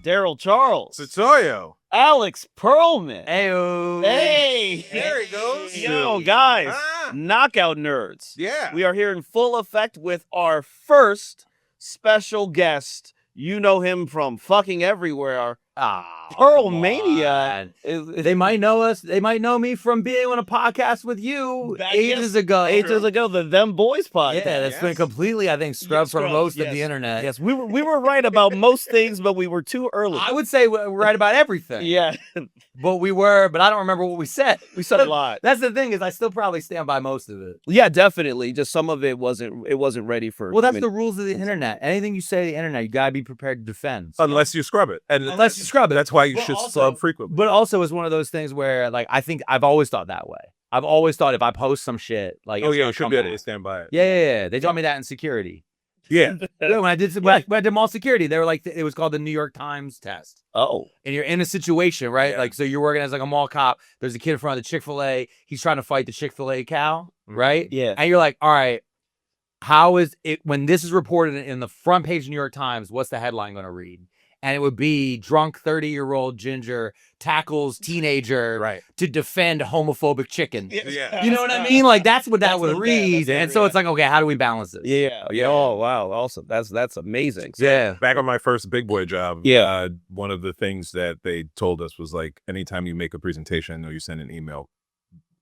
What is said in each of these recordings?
Darryl Charles. Setoiyo. Alex Pearlman. Hey. There he goes. Yo, guys. Knockout nerds. Yeah. We are here in full effect with our first special guest. You know him from fucking everywhere. Pearlmania. They might know us. They might know me from being on a podcast with you ages ago. The Them Boys podcast. Yeah, that's been completely, I think, scrubbed from most of the internet. Yes, we were right about most things, but we were too early. I would say we're right about everything. Yeah. But I don't remember what we said. We said a lot. That's the thing, is I still probably stand by most of it. Yeah, definitely. Just some of it wasn't ready for. Well, that's the rules of the internet. Anything you say to the internet, you gotta be prepared to defend. Unless you scrub it. And unless you scrub it. That's why you should scrub frequently. But also, it's one of those things where, like, I think I've always thought that way. I've always thought if I post some shit, like, you should be able to stand by it. Yeah. They taught me that in security. Yeah. When I did mall security, they were like, it was called the New York Times test. Oh. And you're in a situation, right? Yeah. Like, so you're working as like a mall cop. There's a kid in front of the Chick-fil-A. He's trying to fight the Chick-fil-A cow, right? Yeah. And you're like, all right, how is it, when this is reported in the front page of New York Times, what's the headline going to read? And it would be drunk 30-year-old ginger tackles teenager to defend homophobic chicken. Yeah. You know what I mean? Like, that's what that would read. And so it's like, okay, how do we balance this? Yeah. Oh, wow. Awesome. That's amazing. Yeah. Back on my first big boy job, one of the things that they told us was, like, anytime you make a presentation or you send an email,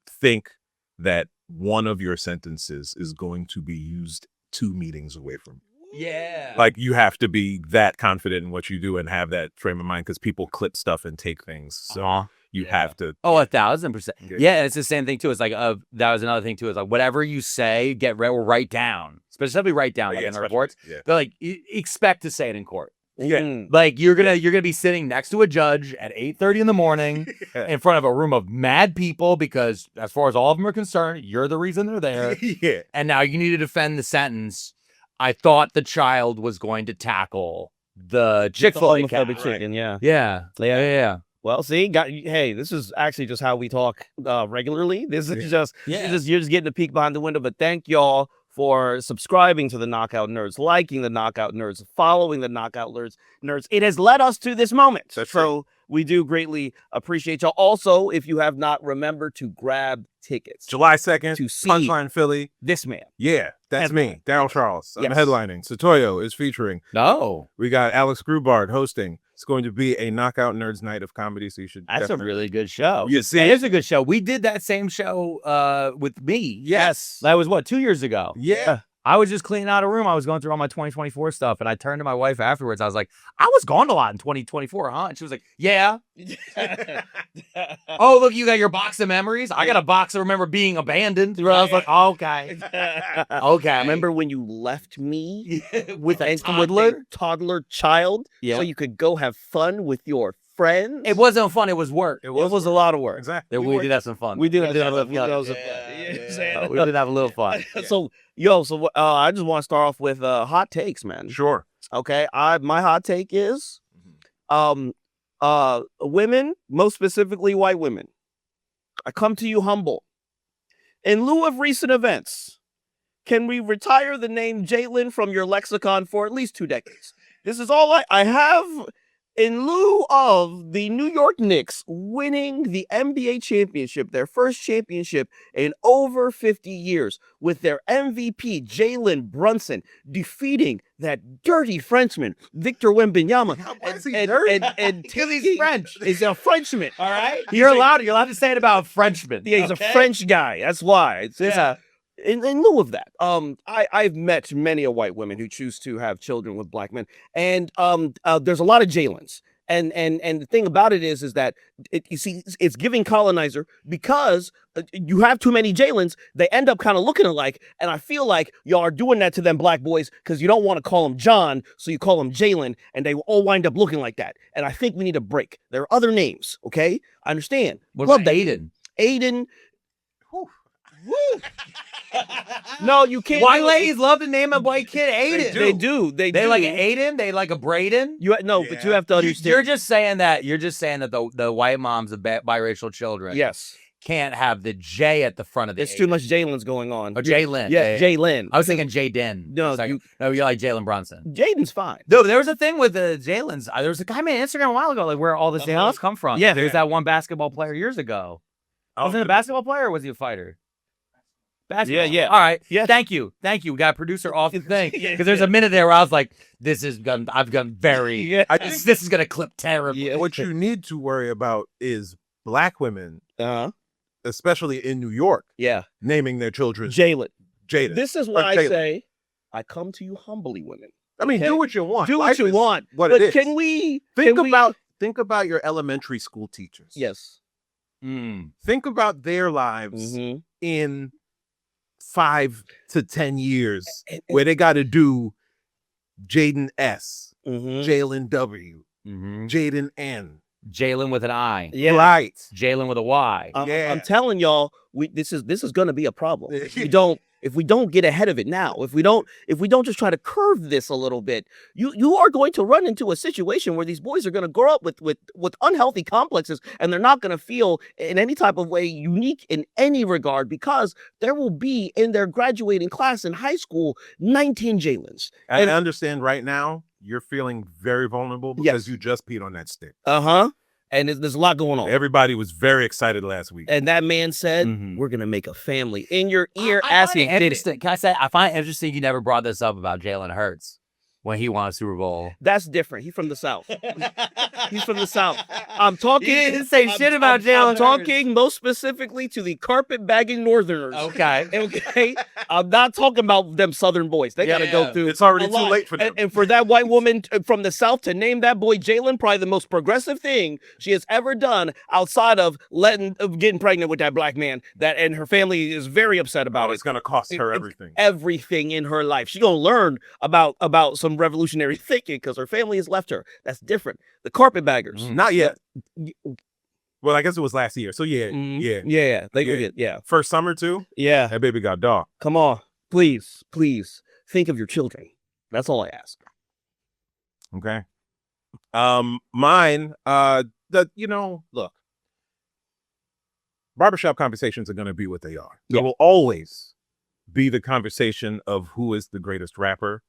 think that one of your sentences is going to be used 2 meetings away from you. Yeah. Like, you have to be that confident in what you do and have that frame of mind, because people clip stuff and take things. So you have to. Oh, 1,000%. Yeah, it's the same thing too. It's like, that was another thing too. It's like, whatever you say, write down. Specifically write down, like in the reports. Yeah. But like, expect to say it in court. Yeah. Like, you're gonna be sitting next to a judge at 8:30 in the morning in front of a room of mad people, because as far as all of them are concerned, you're the reason they're there. Yeah. And now you need to defend the sentence. I thought the child was going to tackle the Chick-fil-A chicken. Yeah. Yeah. Well, see, hey, this is actually just how we talk regularly. This is you're just getting a peek behind the window. But thank y'all for subscribing to the Knockout Nerds, liking the Knockout Nerds, following the Knockout Nerds. It has led us to this moment. So we do greatly appreciate y'all. Also, if you have not, remember to grab tickets. July 2nd, to see Punchline Philly. This man. Yeah, that's me, Darryl Charles. I'm headlining. Setoiyo is featuring. No. We got Alex Grubard hosting. It's going to be a Knockout Nerds night of comedy, so you should. That's a really good show. You see, it is a good show. We did that same show with me. Yes. That was 2 years ago. Yeah. I was just cleaning out a room. I was going through all my 2024 stuff, and I turned to my wife afterwards. I was like, I was gone a lot in 2024, huh? And she was like, yeah. Oh, look, you got your box of memories? I got a box of remember being abandoned. I was like, okay. Okay. Remember when you left me with a toddler child so you could go have fun with your friends? It wasn't fun. It was work. It was a lot of work. Exactly. We did have some fun. We did have a little fun. We did have a little fun. So, I just want to start off with hot takes, man. Sure. Okay. My hot take is women, most specifically white women. I come to you humble. In lieu of recent events, can we retire the name Jalen from your lexicon for at least 2 decades? This is all I have. In lieu of the New York Knicks winning the NBA championship, their first championship in over 50 years, with their MVP, Jalen Brunson, defeating that dirty Frenchman, Victor Wembanyama. Why is he dirty? Because he's French. He's a Frenchman. All right? You're allowed to say it about a Frenchman. Yeah, he's a French guy. That's why. In lieu of that, I've met many white women who choose to have children with black men, and there's a lot of Jalens. And the thing about it is that it's giving colonizer, because you have too many Jalens, they end up kind of looking alike. And I feel like y'all are doing that to them black boys because you don't want to call him John, so you call him Jalen, and they all wind up looking like that. And I think we need a break. There are other names, okay? I understand. What about Aiden? Aiden. No, you can't. White ladies love to name a white kid Aiden. They do. They like an Aiden. They like a Braden. But you have to understand. You're just saying that the white moms of biracial children. Yes. can't have the J at the front of the There's too much Jalen's going on. Oh, Jalen. Yeah, Jalen. I was thinking Jaden. No, you're like Jalen Brunson. Jaden's fine. No, there was a thing with the Jalen's. There was a guy on Instagram a while ago, like where all the Jalen's come from. Yeah, there's that one basketball player years ago. Was it a basketball player or was he a fighter? Basketball. Yeah. All right. Yeah. Thank you. We got a producer off the thing because there's a minute there where I was like, I've gone very. Yeah. I think this is gonna clip terribly. Yeah. what you need to worry about is black women, especially in New York, naming their children Jalen. Jaden. This is why I say, I come to you humbly, women. I mean, Okay? do what you want. Do what you want. What but it is. can we Think about your elementary school teachers. Yes. Think about their lives in 5 to 10 years where they got to do Jaden S, Jalen W, Jaden N, Jalen with an I. Yeah. Right. Jalen with a Y. I'm telling y'all, this is going to be a problem. If we don't get ahead of it now, if we don't just try to curve this a little bit, you are going to run into a situation where these boys are going to grow up with unhealthy complexes, and they're not going to feel in any type of way unique in any regard, because there will be in their graduating class in high school 19 Jalen's. And I understand right now you're feeling very vulnerable because you just peed on that stick. And there's a lot going on. Everybody was very excited last week. And that man said, we're going to make a family in your ear. Asking, interesting. Can I say, I find it interesting you never brought this up about Jalen Hurts when he won a Super Bowl. That's different. He's from the South. He's from the South. I'm talking. You didn't say shit about Jalen. I'm talking most specifically to the carpet-bagging Northerners. Okay. I'm not talking about them Southern boys. They got to go through. It's already too late for them. And for that white woman from the South to name that boy Jalen, probably the most progressive thing she has ever done outside of getting pregnant with that black man. And her family is very upset about it. It's going to cost her everything. Everything in her life. She's going to learn about some revolutionary thinking because her family has left her. That's different. The carpetbaggers. Not yet. Well, I guess it was last year. So yeah. First summer too? Yeah. That baby got dog. Come on. Please think of your children. That's all I ask. Okay. Mine, look. Barbershop conversations are going to be what they are. There will always be the conversation of who is the greatest rapper.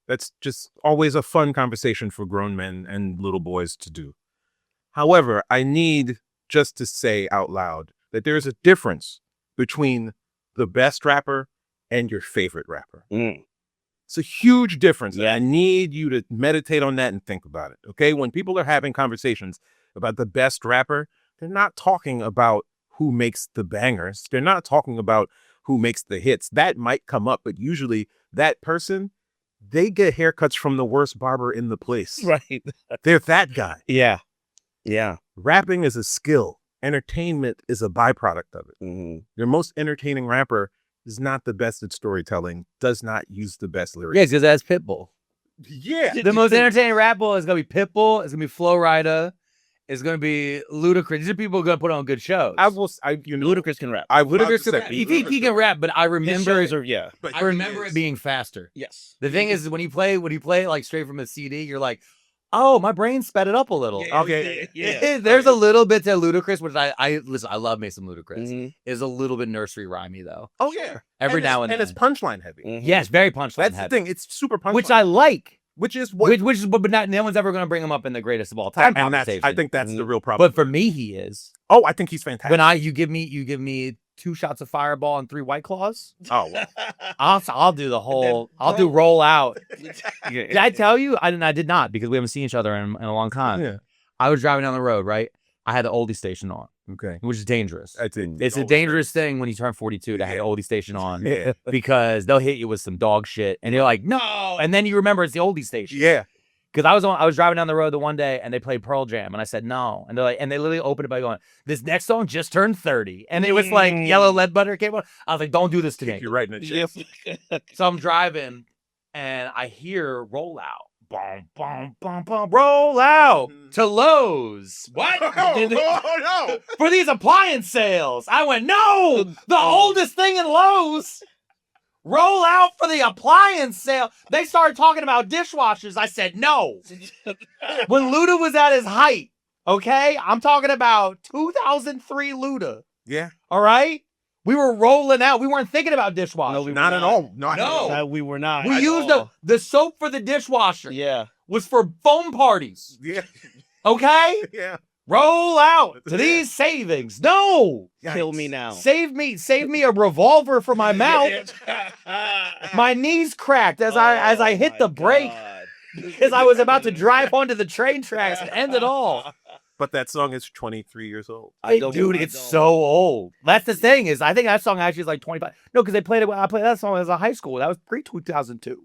That's just always a fun conversation for grown men and little boys to do. However, I need just to say out loud that there's a difference between the best rapper and your favorite rapper. It's a huge difference. Yeah. I need you to meditate on that and think about it. Okay. When people are having conversations about the best rapper, they're not talking about who makes the bangers. They're not talking about who makes the hits. That might come up, but usually that person, they get haircuts from the worst barber in the place. Right. They're that guy. Yeah. Rapping is a skill. Entertainment is a byproduct of it. Your most entertaining rapper is not the best at storytelling, does not use the best lyrics. Yeah, because that's Pitbull. Yeah. The most entertaining rapper is going to be Pitbull. It's going to be Flo Rida. It's going to be Ludacris. These are people who are going to put on good shows. Ludacris can rap. He can rap, but I remember I remember it being faster. Yes. The thing is, when you play it like straight from a CD, you're like, oh, my brain sped it up a little. There's a little bit to Ludacris, which I love me some Ludacris. Is a little bit nursery rhymey though. Oh yeah. Every now and then. And it's punchline heavy. Yes, very punchline heavy. That's the thing. It's super punchline. Which I like. Which is but no one's ever going to bring him up in the greatest of all time. And I think that's the real problem. But for me, he is. Oh, I think he's fantastic. When you give me 2 shots of Fireball and 3 White Claws. Oh, well. I'll do the whole. I'll do roll out. Did I tell you? I did not, because we haven't seen each other in a long time. Yeah. I was driving down the road, right? I had the oldie station on. Okay. Which is dangerous. It's a dangerous thing when you turn 42 to have the oldie station on. Yeah. Because they'll hit you with some dog shit and you're like, no. And then you remember it's the oldie station. Yeah. Because I was driving down the road the one day and they played Pearl Jam and I said no. And they're like, and they literally opened it by going, this next song just turned 30. And it was like Yellow Lead Butter came on. I was like, don't do this to me. You're writing it. Yep. So I'm driving and I hear roll out. Boom, boom, boom, boom, roll out to Lowe's. What? No. For these appliance sales. I went, no, the oldest thing in Lowe's. Roll out for the appliance sale. They started talking about dishwashers. I said, no. When Luda was at his height, okay? I'm talking about 2003 Luda. Yeah. All right? We were rolling out. We weren't thinking about dishwashing. No, we were Not at all. No. No, we were not. We used the soap for the dishwasher. Yeah. Was for foam parties. Yeah. Okay? Yeah. Roll out to these savings. No. Kill me now. Save me a revolver for my mouth. My knees cracked as I hit the brake because I was about to drive onto the train tracks and end it all. But that song is 23 years old. Dude, it's so old. That's the thing is, I think that song actually is like 25. No, because they played it. I played that song as a high school. That was pre-2002.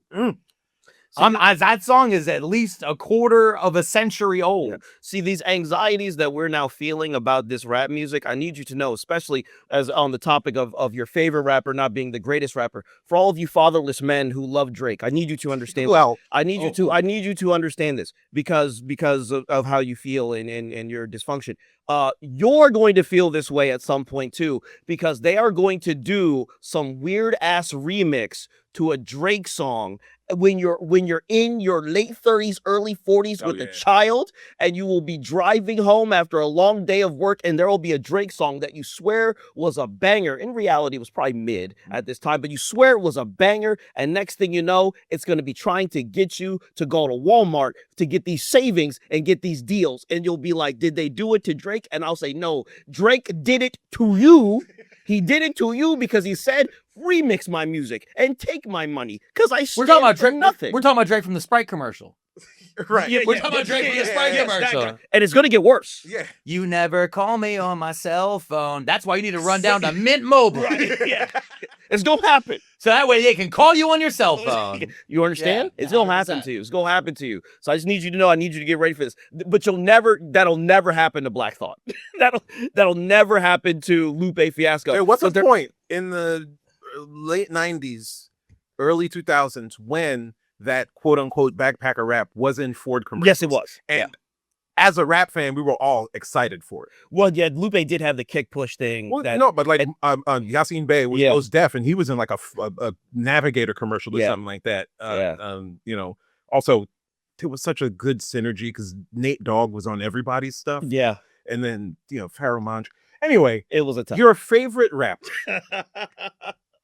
That song is at least a quarter of a century old. Yeah. See, these anxieties that we're now feeling about this rap music, I need you to know, especially as on the topic of your favorite rapper not being the greatest rapper, for all of you fatherless men who love Drake, I need you to understand. Well, I need you to understand this because of how you feel and your dysfunction. You're going to feel this way at some point too, because they are going to do some weird ass remix to a Drake song when you're in your late 30s, early 40s with a child, and you will be driving home after a long day of work, and there will be a Drake song that you swear was a banger. In reality, it was probably mid at this time, but you swear it was a banger, and next thing you know, it's going to be trying to get you to go to Walmart to get these savings and get these deals, and you'll be like, did they do it to Drake? And I'll say, no, Drake did it to you. He did it to you because he said, remix my music and take my money because we're talking about Drake. Nothing. We're talking about Drake from the Sprite commercial. Right. Yeah, we're talking about Drake from the Sprite commercial. And it's going to get worse. Yeah. You never call me on my cell phone. That's why you need to run down to Mint Mobile. Right. Yeah. It's going to happen. So that way they can call you on your cell phone. You understand? Yeah, it's going to happen to you. It's going to happen to you. So I just need you to know, I need you to get ready for this. But that'll never happen to Black Thought. that'll never happen to Lupe Fiasco. Hey, what's the point in the late 90s, early 2000s when that quote unquote backpacker rap was in Ford commercials? Yes, it was. And as a rap fan, we were all excited for it. Well, yeah, Lupe did have the kick push thing. Well, no, but like Yasin Bey was deaf, and he was in like a Navigator commercial or something like that. You know, also it was such a good synergy because Nate Dogg was on everybody's stuff. Yeah, and then Pearlman. Anyway, it was a tough. Your favorite rapper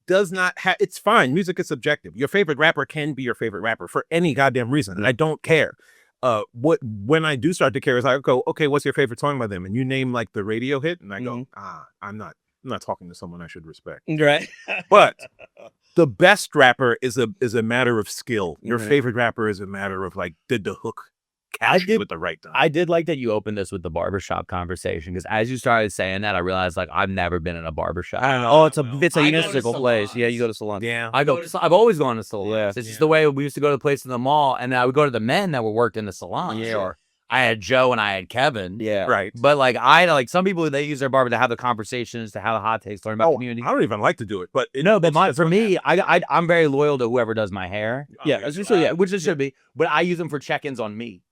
does not have. It's fine. Music is subjective. Your favorite rapper can be your favorite rapper for any goddamn reason, and I don't care. When I do start to care is I go, okay, what's your favorite song by them? And you name like the radio hit, and I go, I'm not talking to someone I should respect. Right. But the best rapper is a matter of skill. Your favorite rapper is a matter of like, did the hook catch you with the right time? I did like that you opened this with the barbershop conversation because as you started saying that, I realized like I've never been in a barbershop. I don't know. Oh, it's a mystical place. Yeah, you go to salons. Yeah, I've always gone to salons. Yeah. It's just the way we used to go to the place in the mall, and I would go to the men that were worked in the salon. Yeah. Or I had Joe and I had Kevin. Yeah, right. But like some people they use their barber to have the conversations, to have the hot takes, learn about community. I don't even like to do it, but for me, I'm very loyal to whoever does my hair. Which it should be. But I use them for check-ins on me.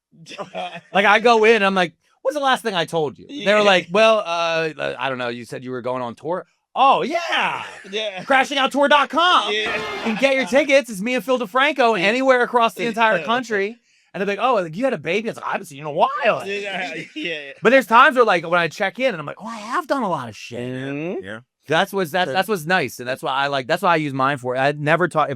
Like I go in, I'm like, what's the last thing I told you? They were like, well, I don't know. You said you were going on tour. Oh yeah. Crashingouttour.com. Yeah. You can get your tickets. It's me and Phil DeFranco anywhere across the entire country. And they're like, oh, you had a baby? I was like, I haven't seen you in a while. Yeah. But there's times where like when I check in and I'm like, oh, I have done a lot of shit. Mm-hmm. Yeah. That's what's nice, and that's why I use mine for. I'd never talk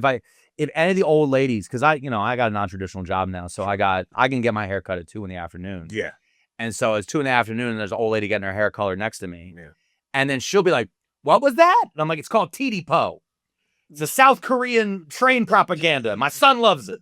if any of the old ladies, because I got a non-traditional job now, so I can get my hair cut at 2 p.m. Yeah. And so it's 2 p.m. and there's an old lady getting her hair colored next to me. Yeah. And then she'll be like, what was that? And I'm like, it's called TD-Po. It's a South Korean train propaganda. My son loves it.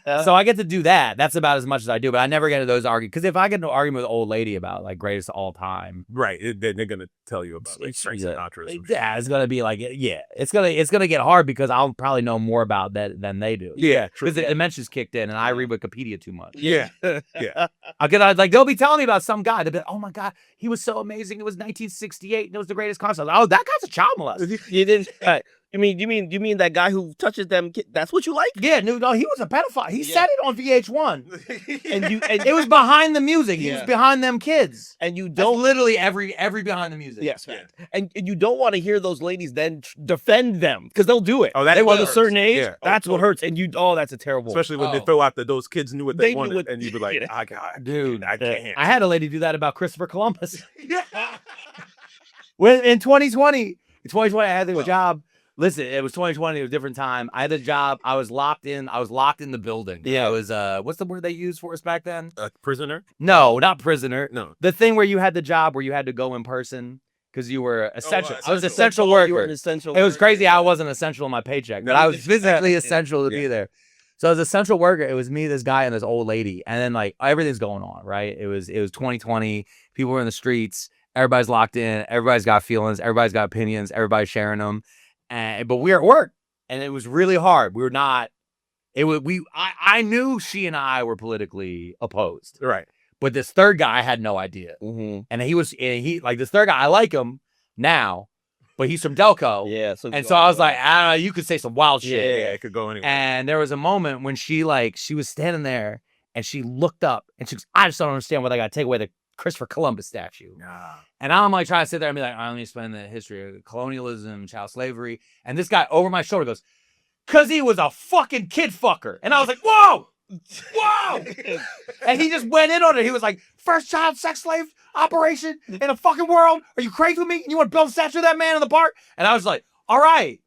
So I get to do that. That's about as much as I do. But I never get into those arguments. Because if I get into an argument with an old lady about like greatest of all time. Right. They're going to tell you about like Frank Sinatra. Yeah, it's going to be like, it's going to get hard because I'll probably know more about that than they do. Yeah. Because the dementia's kicked in and I read Wikipedia too much. Yeah. Yeah. They'll be telling me about some guy. They'll be like, oh my God, he was so amazing. It was 1968 and it was the greatest concert. Oh, that guy's a child molester. You didn't. You mean that guy who touches them? That's what you like? Yeah, no, he was a pedophile. He said it on VH1, and it was behind the music. He was behind them kids, and you don't. That's literally every behind the music. Yes, and you don't want to hear those ladies then defend them because they'll do it. Oh, that they want a hurts. certain age. Yeah. That's what hurts, and that's a terrible. Especially when they throw out those kids knew what they wanted, and you'd be like, dude, I can't. I had a lady do that about Christopher Columbus. When in 2020, I had a job. Listen, it was 2020. It was a different time. I had a job. I was locked in. The building. Yeah. I was what's the word they used for us back then? Prisoner? No, not prisoner. No. The thing where you had the job where you had to go in person because you were essential. I was essential You worker. were an essential. It was crazy. I wasn't essential in my paycheck, but I was physically essential to be there. So as essential worker, it was me, this guy, and this old lady, and then like everything's going on, right? It was 2020. People were in the streets. Everybody's locked in. Everybody's got feelings. Everybody's got opinions. Everybody's sharing them. But we were at work, and it was really hard. We were not. I knew she and I were politically opposed, Right. but this third guy I had no idea, and he like this third guy. I like him now, but he's from Delco, Yeah. So I was like, I don't know, you could say some wild shit. Yeah, it could go anywhere. And there was a moment when she was standing there, and she looked up, and she goes, I just don't understand why they got to take away the Christopher Columbus statue. Nah. And I'm like trying to sit there and be like, I only explain the history of colonialism, child slavery. And this guy over my shoulder goes, because he was a fucking kid fucker. And I was like, whoa, and he just went in on it. He was like, first child sex slave operation in the fucking world. Are you crazy with me? You want to build a statue of that man in the park? And I was like, all right.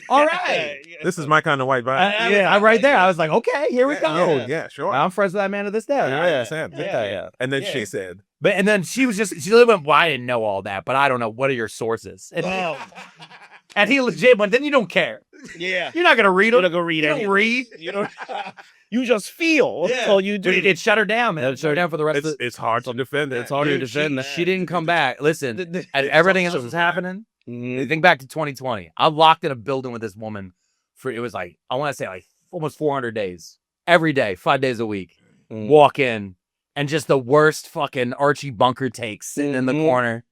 All right. This is my kind of white vibe. I'm right there. I was like, okay, here we go. Oh, yeah, sure. I'm friends with that man to this day. I understand. Yeah. And then she said, and then she literally went, well, I didn't know all that, but I don't know. What are your sources? And he legit went, then you don't care. Yeah. You're not going to read them. You're not going to read it. You don't read. You don't. You just feel. Yeah. So you do. It shut her down, man. It shut her down for the rest of the... It's hard to defend it. It's hard to defend that. She didn't come back. Listen, everything else was happening. Think back to 2020. I'm locked in a building with this woman for, it was like, I want to say like almost 400 days. Every day, 5 days a week. Walk in, and just the worst fucking Archie Bunker takes sitting in the corner.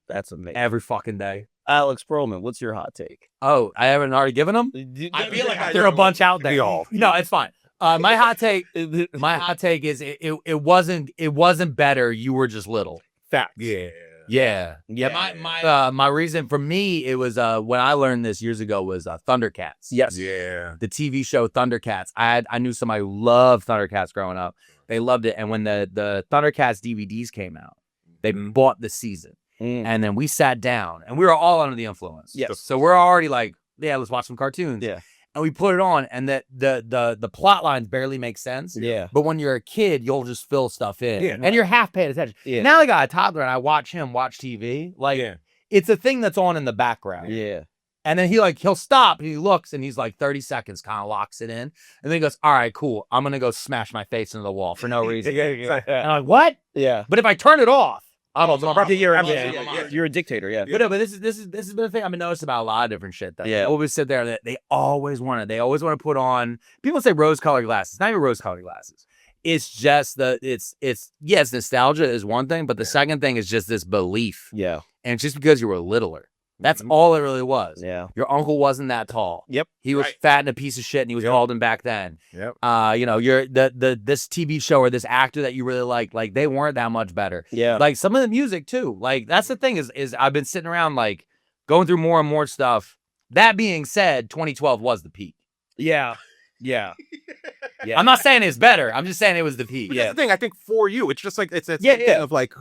That's amazing. Every fucking day. Alex Pearlman, what's your hot take? Oh, I haven't already given them? I feel like there are a bunch out there. No, it's fine. My hot take is it wasn't better. You were just little. Fact. Yeah. My reason for me, it was when I learned this years ago was Thundercats. Yes. Yeah. The TV show Thundercats. I knew somebody who loved Thundercats growing up. They loved it, and when the Thundercats DVDs came out, they bought the season. And then we sat down, and we were all under the influence. Yes. So we're already like, yeah, let's watch some cartoons. Yeah. And we put it on, and the plot lines barely make sense. Yeah. But when you're a kid, you'll just fill stuff in. Yeah. And you're half paying attention. Yeah. Now I got a toddler, and I watch him watch TV. Like, it's a thing that's on in the background. Yeah. And then he'll stop, and he looks, and he's like 30 seconds, kind of locks it in. And then he goes, all right, cool. I'm going to go smash my face into the wall for no reason. And I'm like, what? Yeah. But if I turn it off, you're a dictator, yeah. But this has been a thing I've been noticing about a lot of different shit. That Yeah. they always sit there that they always want to put on. People say rose-colored glasses. Not even rose-colored glasses. It's just it's nostalgia is one thing, but the second thing is just this belief. Yeah. And it's just because you were littler. That's all it really was. Yeah. Your uncle wasn't that tall. Yep. He was fat and a piece of shit, and he was balding back then. Yep. You're this TV show or this actor that you really like they weren't that much better. Yeah. Like some of the music too. Like that's the thing is I've been sitting around like going through more and more stuff. That being said, 2012 was the peak. Yeah. Yeah. Yeah. I'm not saying it's better. I'm just saying it was the peak. That's the thing. I think for you, it's just like it's thing of like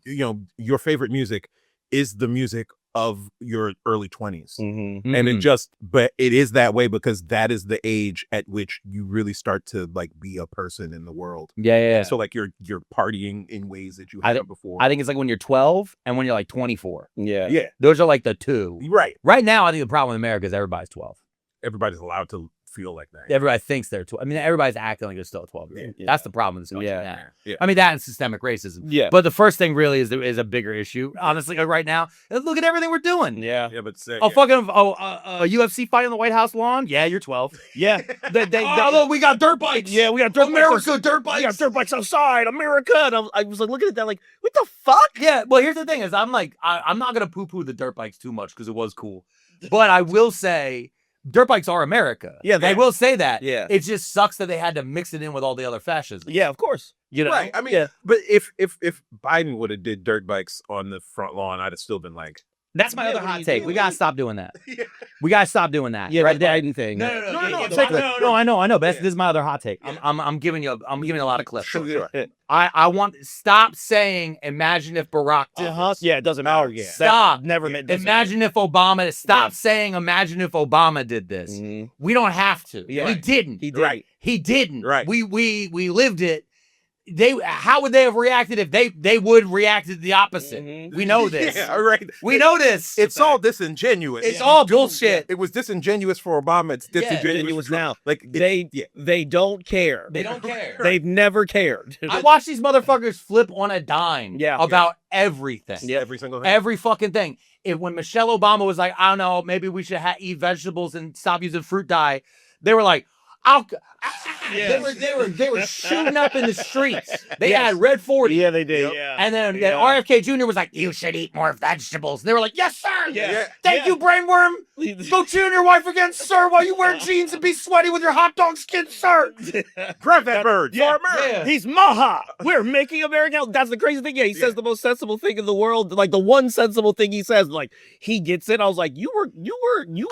your favorite music is the music of your early 20s. Mm-hmm. And but it is that way because that is the age at which you really start to like be a person in the world. Yeah. So like you're partying in ways that you haven't before. I think it's like when you're 12 and when you're like 24. Yeah. Those are like the two. Right. Right now, I think the problem in America is everybody's 12. Everybody's allowed to feel like that. Everybody thinks they're 12. I mean, everybody's acting like they're still 12. Yeah. That's the problem in this country. Yeah. I mean, that and systemic racism. Yeah. But the first thing really is a bigger issue. Honestly, like right now, look at everything we're doing. Yeah. Yeah, but UFC fight on the White House lawn? Yeah, you're 12. Yeah. Look, we got dirt bikes. Yeah, we got dirt bikes. Dirt bikes. We got dirt bikes outside, America. And I was like looking at that like, what the fuck? Yeah, well, here's the thing is I'm like, I'm not going to poo-poo the dirt bikes too much because it was cool. But I will say, dirt bikes are America. Yeah, I will say that. Yeah. It just sucks that they had to mix it in with all the other fascism. Yeah, of course. You know, right. I mean, but if Biden would have did dirt bikes on the front lawn, I'd have still been like, That's my other hot take. We gotta stop doing that. Yeah. We gotta stop doing that. Yeah, right? the dating thing. No. I know. But this is my other hot take. I'm giving you a lot of clips. Sure. I want stop saying. Imagine if Barack did this. Yeah, it doesn't matter. Yeah. Stop. Never meant. Imagine if Obama. Stop saying. Imagine if Obama did this. Mhm. We don't have to. Yeah. He didn't. He did. Right. He didn't. Right. We lived it. How would they have reacted if they would react to the opposite? Mhm. We know this. Yeah, all right. We know this. It's all disingenuous. It's all bullshit. It was disingenuous for Obama. It's disingenuous now. Like They don't care. They don't care. They've never cared. I watch these motherfuckers flip on a dime about everything. Yeah, every single thing. Every fucking thing. When Michelle Obama was like, I don't know, maybe we should eat vegetables and stop using fruit dye, they were like, they were shooting up in the streets. They had red 40. Yeah, they did. Yep. And then RFK Jr. was like, you should eat more vegetables. And they were like, yes, sir. Thank you, brainworm. Go cheat on your wife again, sir, while you wear jeans and be sweaty with your hot dog skin, sir. Grab that bird. Yeah. He's Maha. We're making America. That's the crazy thing. Yeah, he says the most sensible thing in the world. Like the one sensible thing he says. Like he gets it. I was like, you were.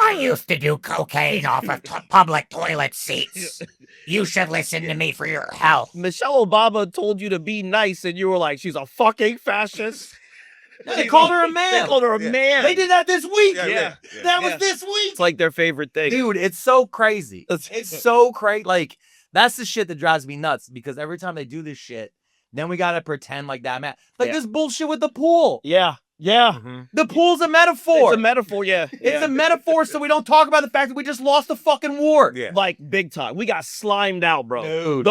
I used to do cocaine off of public toilet seats. You should listen to me for your health. Michelle Obama told you to be nice, and you were like, she's a fucking fascist. They called her a man. They called her a man. They did that this week. That was this week. It's like their favorite thing. Dude, it's so crazy. It's so crazy. Like, that's the shit that drives me nuts because every time they do this shit, then we got to pretend like that man. Like this bullshit with the pool. Yeah. Mm-hmm. The pool's a metaphor. It's a metaphor, yeah. It's a metaphor so we don't talk about the fact that we just lost the fucking war. Yeah. Like, big time. We got slimed out, bro. Dude.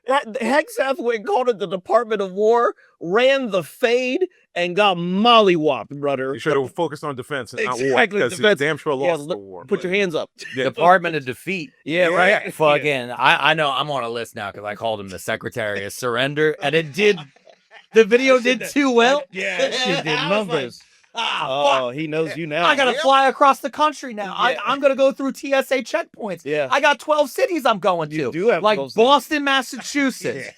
Hegseth went and called it the Department of War, ran the fade, and got mollywopped, brother. You should have focused on defense and not war. Exactly, Because defense. damn sure lost the war. Put your hands up. Department of Defeat. Yeah, right. Fucking, I know I'm on a list now because I called him the Secretary of Surrender, and it did. The video did too well. That shit did numbers. Fuck. He knows you now. I gotta fly across the country now. I'm gonna go through TSA checkpoints. Yeah. I got 12 cities I'm going to. You do have like 12 cities. Boston, Massachusetts,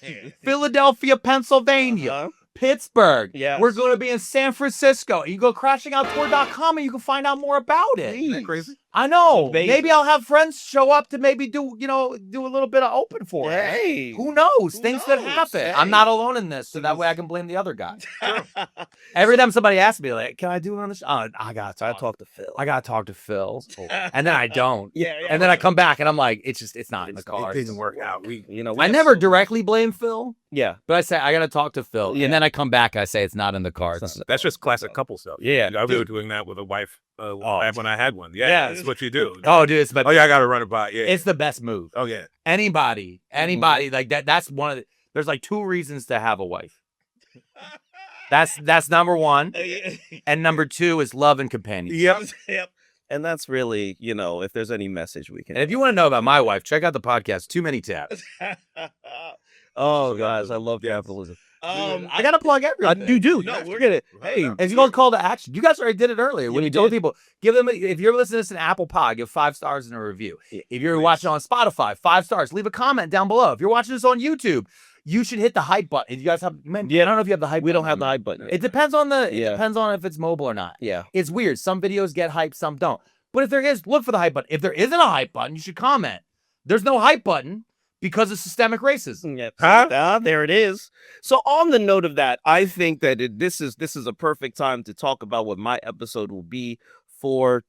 Philadelphia, Pennsylvania, Pittsburgh. Yes. We're going to be in San Francisco. You go crashingoutour.com and you can find out more about it. Isn't that crazy? I know. Baby. Maybe I'll have friends show up to maybe do a little bit of open for it. Hey. Who knows? Things could knows? happen. Hey. I'm not alone in this, so that way I can blame the other guy. Every time somebody asks me, like, can I do it on the show? I got to talk to Phil. I got to talk to Phil. And then I don't. Yeah. And then I come back and I'm like, it's not in the It cards. didn't work out. I never directly blame Phil, Yeah. but I say, I got to talk to Phil. Yeah. And then I come back, I say, it's not in the cards. That's just classic couple stuff. Yeah. I was doing that with a wife when I had one. Yeah, Yeah. that's what you do. Oh, dude, it's Oh, yeah, I got to run it by. Yeah. it's the best move. Oh, yeah. Anybody like that. That's one of the, there's like 2 reasons to have a wife. That's number 1. And number 2 is love and companionship. Yep. And that's really, if there's any message we can. And if you want to know about my wife, check out the podcast, Too Many Tabs. Oh, guys, I love capitalism. I got to plug everything. You do. No, We're gonna. Hey, It's called call to action. You guys already did it earlier when we you told did. people, give them, if you're listening to this in Apple Pod, give 5 stars in a review. If you're watching on Spotify, 5 stars. Leave a comment down below. If you're watching this on YouTube, you should hit the hype button. If you guys have, I don't know if you have the hype we button. don't have the hype button. It depends on Yeah. depends on if it's mobile or not. Yeah. It's weird. Some videos get hype, some don't. But if there is, look for the hype button. If there isn't a hype button, you should comment. There's no hype button because of systemic racism. Yeah. Huh? There it is. So on the note of that, I think that this is a perfect time to talk about what my episode will be for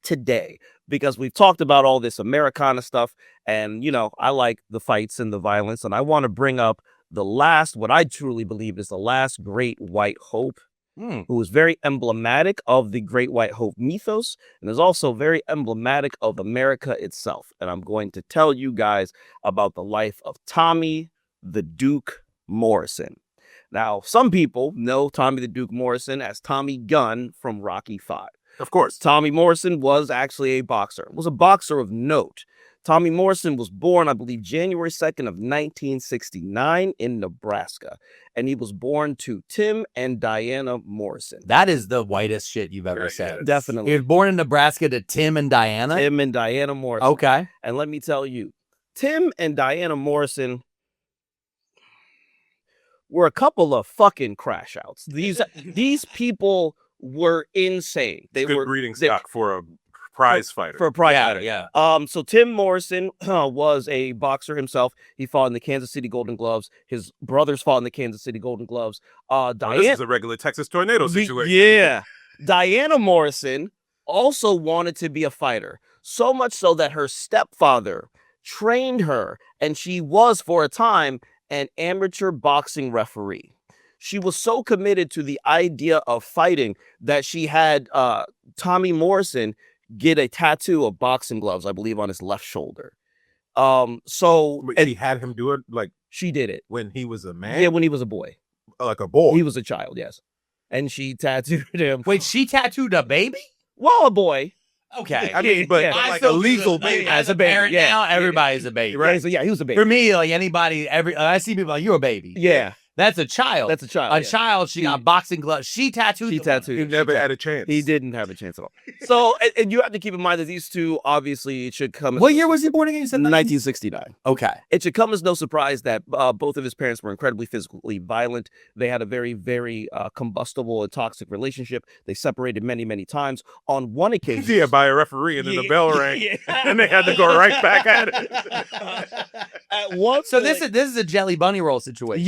today, because we've talked about all this Americana stuff, and I like the fights and the violence, and I want to bring up what I truly believe is the last great white hope, who is very emblematic of the great white hope mythos, and is also very emblematic of America itself. And I'm going to tell you guys about the life of Tommy the Duke Morrison. Now, some people know Tommy the Duke Morrison as Tommy Gunn from Rocky V. Of course. Tommy Morrison was actually a boxer, was a boxer of note. Tommy Morrison was born, I believe, January 2nd of 1969 in Nebraska. And he was born to Tim and Diana Morrison. That is the whitest shit you've ever said. Yes. Definitely. He was born in Nebraska to Tim and Diana? Tim and Diana Morrison. Okay. And let me tell you, Tim and Diana Morrison were a couple of fucking crash outs. These people were insane. They Good were breeding stock for a prize fighter. For a prize fighter. Yeah. So Tim Morrison was a boxer himself. He fought in the Kansas City Golden Gloves. His brothers fought in the Kansas City Golden Gloves. This is a regular Texas tornado situation. Yeah. Diana Morrison also wanted to be a fighter, so much so that her stepfather trained her, and she was, for a time, an amateur boxing referee. She was so committed to the idea of fighting that she had Tommy Morrison get a tattoo of boxing gloves, I believe, on his left shoulder. But she had him do it like she did it when he was a man. Yeah, when he was a boy. Like a boy. He was a child, yes. And she tattooed him. Wait, she tattooed a baby? Well, a boy. Okay. I mean, but Yeah. like a legal baby. As a parent now, everybody's a baby. Right. So, yeah, he was a baby. For me, like anybody, I see people like, you're a baby. Yeah. That's a child. That's a child. A child, she got boxing gloves. She tattooed. He tattooed. He never had a chance. He didn't have a chance at all. So, and you have to keep in mind that these two obviously should come. What year was he born again? You said 1969. Okay. It should come as no surprise that both of his parents were incredibly physically violent. They had a very, very combustible and toxic relationship. They separated many, many times. On one occasion, Yeah, by a referee, and then the bell rang, and they had to go right back at it. At one So point- this is a Jelly Bunny roll situation.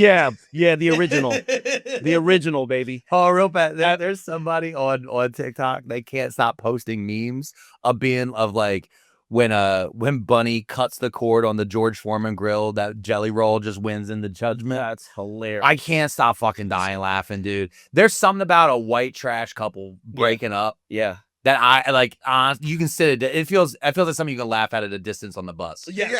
Yeah, the original, the original, baby. Oh, real bad. There's somebody on TikTok. They can't stop posting memes of like when Bunny cuts the cord on the George Foreman grill, that Jelly Roll just wins in the judgment. That's hilarious. I can't stop fucking dying laughing, dude. There's something about a white trash couple breaking up Yeah. that I like. You can sit it. It feels like something you can laugh at a distance on the bus. Yeah.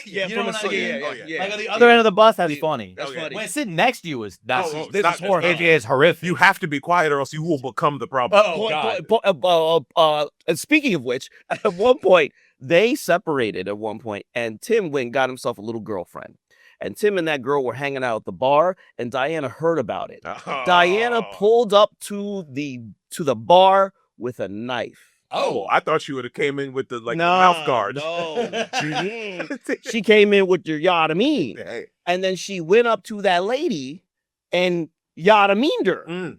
You know what I mean? Yeah. Like on the other end of the bus, that's funny. That's funny. When sitting next to you is that's Oh, this not- is horrible. It is horrific. You have to be quiet, or else you will become the problem. And speaking of which, at one point they separated. At one point, and Tim went and got himself a little girlfriend. And Tim and that girl were hanging out at the bar, and Diana heard about it. Diana pulled up to the bar with a knife. Oh, I thought you would have came in with the mouth guard. No. She came in with your yada mean. Hey. And then she went up to that lady and yada meaned her.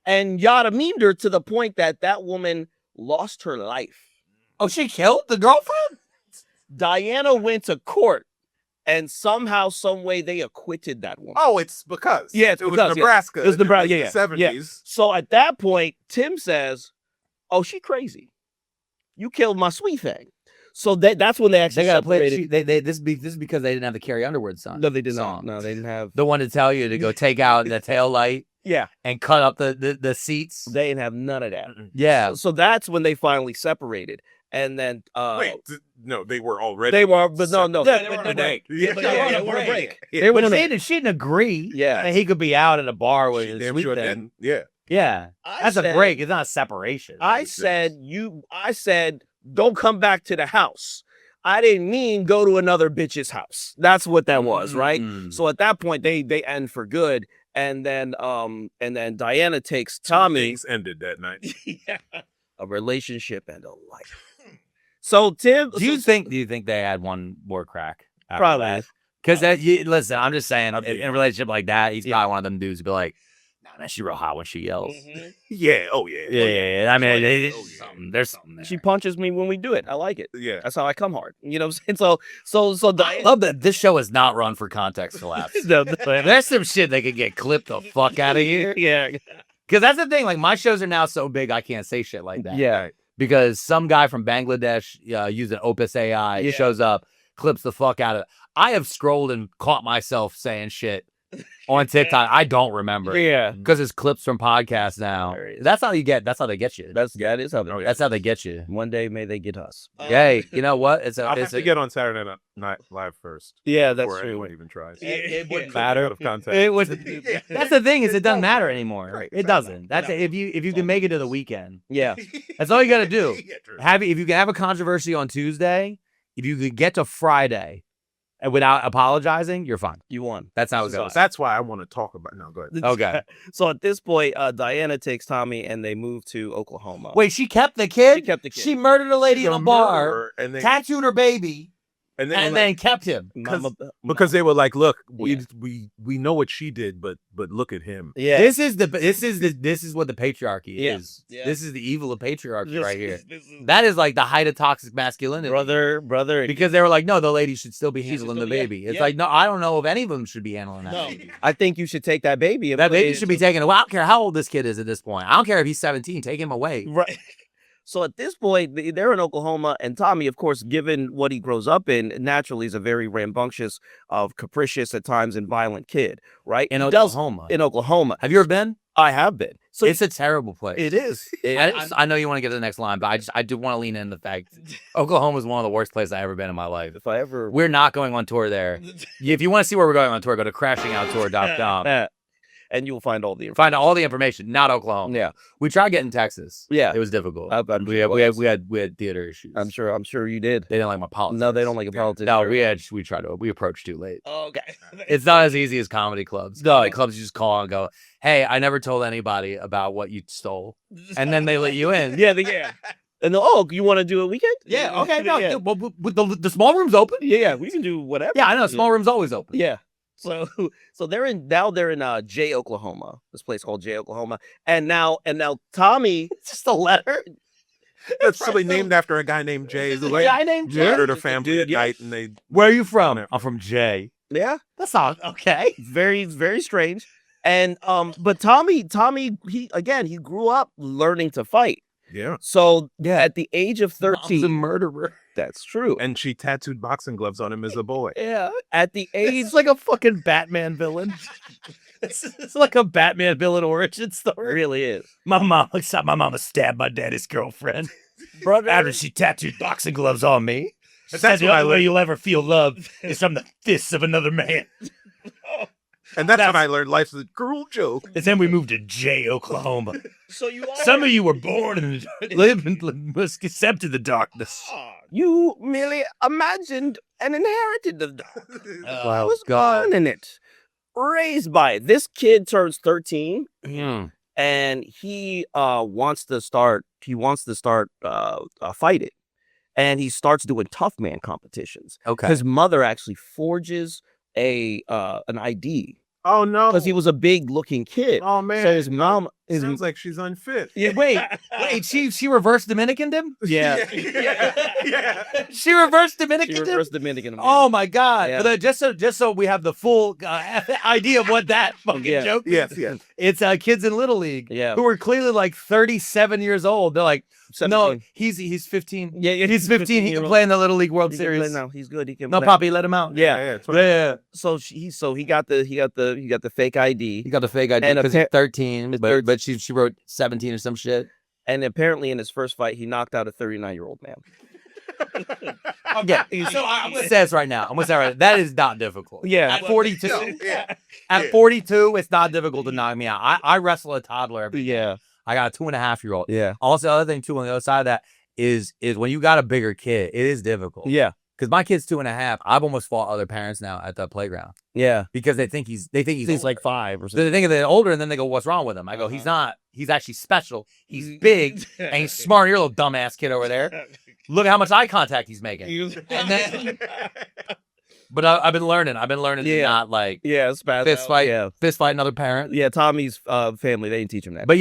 And yada meaned her to the point that that woman lost her life. Oh, she killed the girlfriend? Diana went to court, and somehow, some way, they acquitted that woman. Oh, it's because. Yeah, it's it was because, yeah. Nebraska. It was Nebraska, in the 70s. yeah. So at that point, Tim says, "Oh, she crazy. You killed my sweet thing." So that's when they actually They got to separated. play. This is because they didn't have the Carrie Underwood song. No, they did song. not. No, they didn't have. The one to tell you to go take out the tail light Yeah, and cut up the seats. they didn't have none of that. Yeah. So that's when they finally separated. And then Wait, no, they were already. they were, but no. Yeah, they were on a break. Yeah, But yeah, they yeah, were on a break. They were no, no. she didn't agree. Yeah. that he could be out at a bar with his Damn sweet sure thing. didn't. Yeah. Yeah, that's a break. It's not a separation. I said, don't come back to the house. I didn't mean go to another bitch's house. That's what that was, right? Mm. So at that point, they end for good. And then Diana takes Tommy. Things ended that night. A relationship and a life. So Tim, Do you think they had one more crack? after Probably. that? Because listen, I'm just saying, in a relationship like that, he's probably one of them dudes who be like, "Nah, man, she real hot when she yells." Yeah. Oh yeah. Yeah. I mean, there's something there. she punches me when we do it. I like it. Yeah. That's how I come hard. You know what I'm saying? So I Diana. love that this show is not run for context collapse. There's some shit that could get clipped the fuck out of here. Yeah. Because that's the thing. Like, my shows are now so big, I can't say shit like that. Yeah. Because some guy from Bangladesh using Opus AI shows up, clips the fuck out of it. I have scrolled and caught myself saying shit on TikTok. I don't remember. Yeah. Because it's clips from podcasts now. That's how they get you. That is how they That's how they get you. One day may they get us. Hey, you know what? I have to get on Saturday Night Live first. Yeah, that's Before true. anyone even tries. It wouldn't Out of context. It was. That's the thing, is it doesn't matter anymore. Right, It doesn't. That's if you can make it to the weekend. Yeah. That's all you got to do. Yeah, true. If you can have a controversy on Tuesday, if you could get to Friday and without apologizing, you're fine. You won. That's how it So goes. that's why I want to talk about. No, go ahead. Okay. So at this point, Diana takes Tommy and they move to Oklahoma. Wait, she kept the kid? She kept the kid. She murdered a lady in a bar, And then tattooed her baby, And then kept him because they were like, look, we know what she did, but look at him. Yeah. This is what the patriarchy is. Yeah. This is the evil of patriarchy right here. That is like the height of toxic masculinity. Brother. Because they were like, no, the lady should still be handling the yeah, baby. It's yeah. like, no, I don't know if any of them should be handling that baby. I think you should take that baby. That baby should be taken away. I don't care how old this kid is at this point. I don't care if he's 17. Take him away. Right. So at this point, they're in Oklahoma, and Tommy, of course, given what he grows up in, naturally is a very rambunctious, capricious at times, and violent kid, right? In Oklahoma. In Oklahoma. Have you ever been? I have been. So it's a terrible place. It is. I know you want to get to the next line, but I do want to lean in the fact Oklahoma is one of the worst places I've ever been in my life. If I ever... We're not going on tour there. If you want to see where we're going on tour, go to crashingouttour.com. And you'll find all the information. Find all the information, not Oklahoma. Yeah. We tried getting Texas. Yeah. It was difficult. We had theater issues. I'm sure you did. They didn't like my politics. No, they don't like your politics. No, we approached too late. Oh, okay. It's not as easy as comedy clubs. No. Like clubs you just call and go, hey, I never told anybody about what you stole. And then they let you in. Yeah. And you want to do a weekend? Yeah, okay. No, Yeah. well, the small room's open. Yeah, we can do whatever. Yeah, I know. Small room's always open. Yeah. So they're in Jay, Oklahoma. This place called Jay, Oklahoma. And now Tommy, It's just a letter. It's probably named after a guy named Jay. A guy named Jay. Murdered a family at night, and they. Where are you from? I'm from Jay. yeah, That's all. Okay. very, very strange. And but Tommy, he grew up learning to fight. Yeah. So at the age of Mom's 13, a murderer. that's true. And she tattooed boxing gloves on him as a boy. Yeah, at the age It's like a fucking Batman villain. It's like a Batman villain origin it story. really is. My mama stabbed my daddy's girlfriend. Brother, After she tattooed boxing gloves on me. That's the when I only way learned. you'll ever feel love is from the fists of another man. And that's when I learned life's a cruel joke. And then we moved to Jay, Oklahoma. so you are, Some of you were born and must accepted the darkness. you merely imagined and inherited the dark. I Oh, was God. born in it, raised by it. This kid turns 13. And he wants to start fighting, and he starts doing toughman competitions. Okay. His mother actually forges an ID Oh no! because he was a big looking kid. Oh man! So his mom sounds like she's unfit. Yeah, wait, she reverse Dominicaned him? yeah. yeah. She reverse She Dominicaned him? reversed Dominican. Oh my God! Yeah. But just so we have the full idea of what that fucking Yeah. joke is. Yes. It's kids in Little League Yeah. who are clearly like 37 years old. They're like, no, 17. he's 15. Yeah, He's 15. He can play in the Little League World He can Series. play now. He's good. He can. No, play. Poppy, let him out. Yeah. Yeah. So he got the fake ID, He got the fake ID And because he's appa- 13, but she wrote 17 or some shit. and apparently in his first fight he knocked out a 39-year-old man. Okay, so I'm gonna say this right now. That is not difficult. Yeah. At 42, Yeah. at 42, it's not difficult to knock me out. I wrestle a toddler. Yeah. I got a 2.5-year-old. Yeah. Also, the other thing too on the other side of that is when you got a bigger kid, it is difficult. Yeah. Because my kid's 2.5. I've almost fought other parents now at the playground Yeah. because they think he's He's like older. 5 or So something. they think they're older, and then they go, "What's wrong with him?" I go, "He's not. He's actually special. He's big and he's smart. You're a little dumbass kid over there. Look at how much eye contact he's making." And then, but I've been learning. To Yeah. not like Yeah, it's bad. fist fight. Yeah. Fist fight another parent. Yeah, Tommy's family, they didn't teach him that. But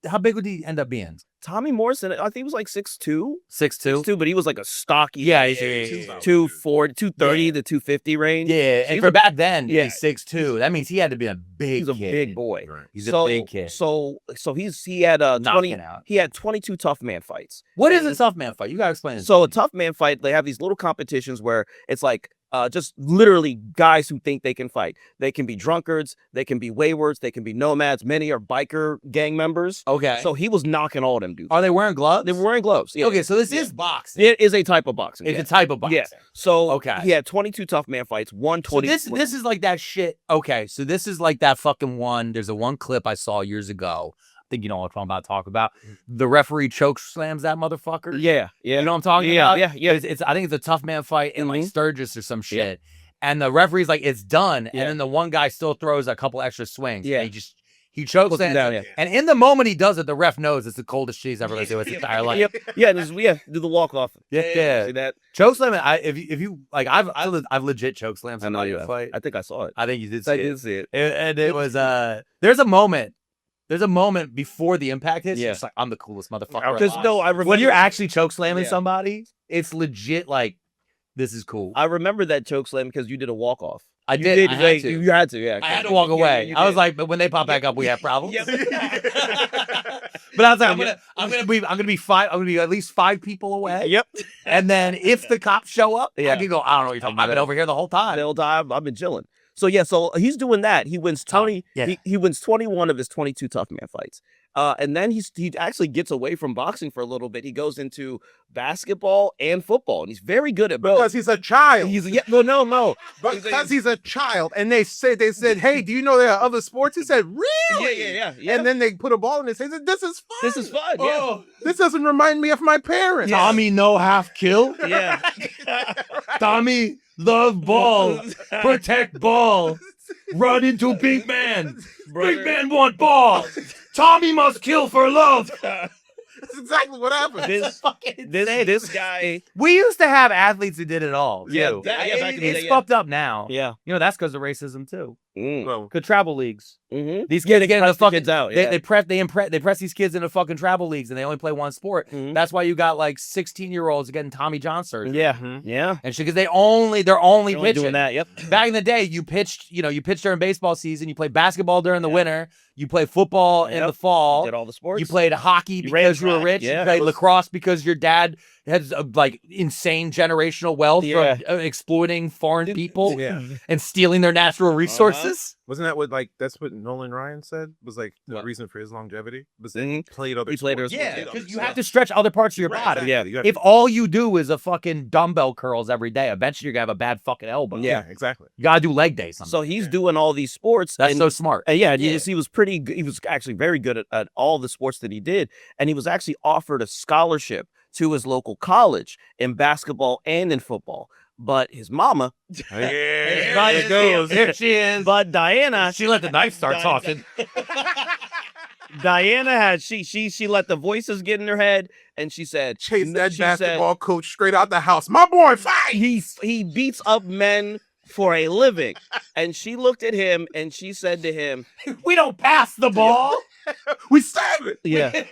how big would he end up being? Tommy Morrison, I think he was like 6'2", 6'2". but he was like a stocky. Yeah, 240, 230 to 250 range. Yeah, and He's for a- back then, yeah. he's 6'2". That means he had to be a big He's a kid. big boy. Right. He's a big kid. So he had 20. Knocking out. He had 22 tough man fights. What is a tough man fight? You gotta explain it. So a tough man fight, they have these little competitions where it's like just literally guys who think they can fight. They can be drunkards, they can be waywards, they can be nomads. Many are biker gang members. Okay. So he was knocking all them dudes. Are they wearing gloves? They were wearing gloves. Yeah. Okay, so this is boxing. It is a type of boxing. It's yeah. a type of boxing. Yeah. So Okay. he had 22 tough man fights, So 120. this is like that shit. Okay, so this is like that fucking one. There's a one clip I saw years ago. I think you know what I'm about to talk about. The referee choke slams that motherfucker. Yeah. Yeah. You know what I'm talking Yeah, about? yeah. It's I think it's a tough man fight in like Mhm. Sturgis or some shit. And the referee's like, it's done. Yeah. And then the one guy still throws a couple extra swings. Yeah. And He chokes Puts him him down, yeah. And in the moment he does it, the ref knows it's the coldest shit he's ever going to do his entire life. Yep. Yeah, do the walk off. Yeah. See that? Chokeslam, if you like, I've legit chokeslammed I know you somebody in a have. fight. I think I saw it. I think you did see I it. did see it. And it was there's a moment before the impact hits. Yeah. You're just like, I'm the coolest motherfucker. Because no, I remember When you're actually chokeslamming Yeah. somebody, it's legit like, this is cool. I remember that choke slam because you did a walk off. I did. I had to. You had to. Yeah. I had to walk away. you I was did. like, but when they pop back up, we have problems. Yep. But I was like, I'm gonna be at least 5 people away. Yep. And then if the cops show up, Yeah. I can go, I don't know what you're talking about. I've been over here the whole time. The whole time I've been chilling. So yeah, so he's doing that. He wins 20. Yeah. He wins 21 of his 22 tough man fights. And then he actually gets away from boxing for a little bit. He goes into basketball and football, and he's very good at both. Because he's a child. No. Because he's a child. And they said, hey, do you know there are other sports? He said, really? Yeah. And then they put a ball in his face. This is fun. This is fun. Yeah. This doesn't remind me of my parents. Tommy, no half kill. Yeah. Tommy, love ball. Protect ball. Run into big man. Big man want ball. Tommy must kill for love. That's exactly what happened. This guy. We used to have athletes who did it all. Yeah, too. back in the It's day, fucked up now. Yeah. You know, that's because of racism too. Well, Good travel leagues. Mm-hmm. These kids get in the Press the fucking kids out. They press these kids into fucking travel leagues and they only play one sport. Mhm. That's why you got like 16-year-olds getting Tommy John surgery. Yeah. Yeah. And shit, because they're only pitching. doing that. Yep. Back in the day, you pitched during baseball season, you played basketball during the winter, you played football in Yep. the fall. Did all the sports. You played hockey because you were track, rich. yeah. You played lacrosse because your dad had like insane generational wealth Yeah. from exploiting foreign people yeah. and stealing their natural resources. Wasn't that what, that's what Nolan Ryan said? Was like the reason for his longevity? Was that he played other He played sports. other Yeah, sports. because you have to stretch other parts of your Right, body. exactly. Yeah, you have If all you do is a fucking dumbbell curls every day, eventually you're gonna have a bad fucking elbow. yeah, exactly. You gotta do leg day sometimes. So he's doing all these sports. That's and, so smart. and yeah, he was pretty good. He was actually very good at all the sports that he did. And he was actually offered a scholarship to his local college in basketball and in football. But his mama, It goes. Here she is. but Diana, She let the knife start talking. Diana had she let the voices get in her head, and she said, Chase that she said, basketball coach straight out the house. My boy, fight! he beats up men for a living. And she looked at him and she said to him, We don't pass the ball. We stab it. yeah.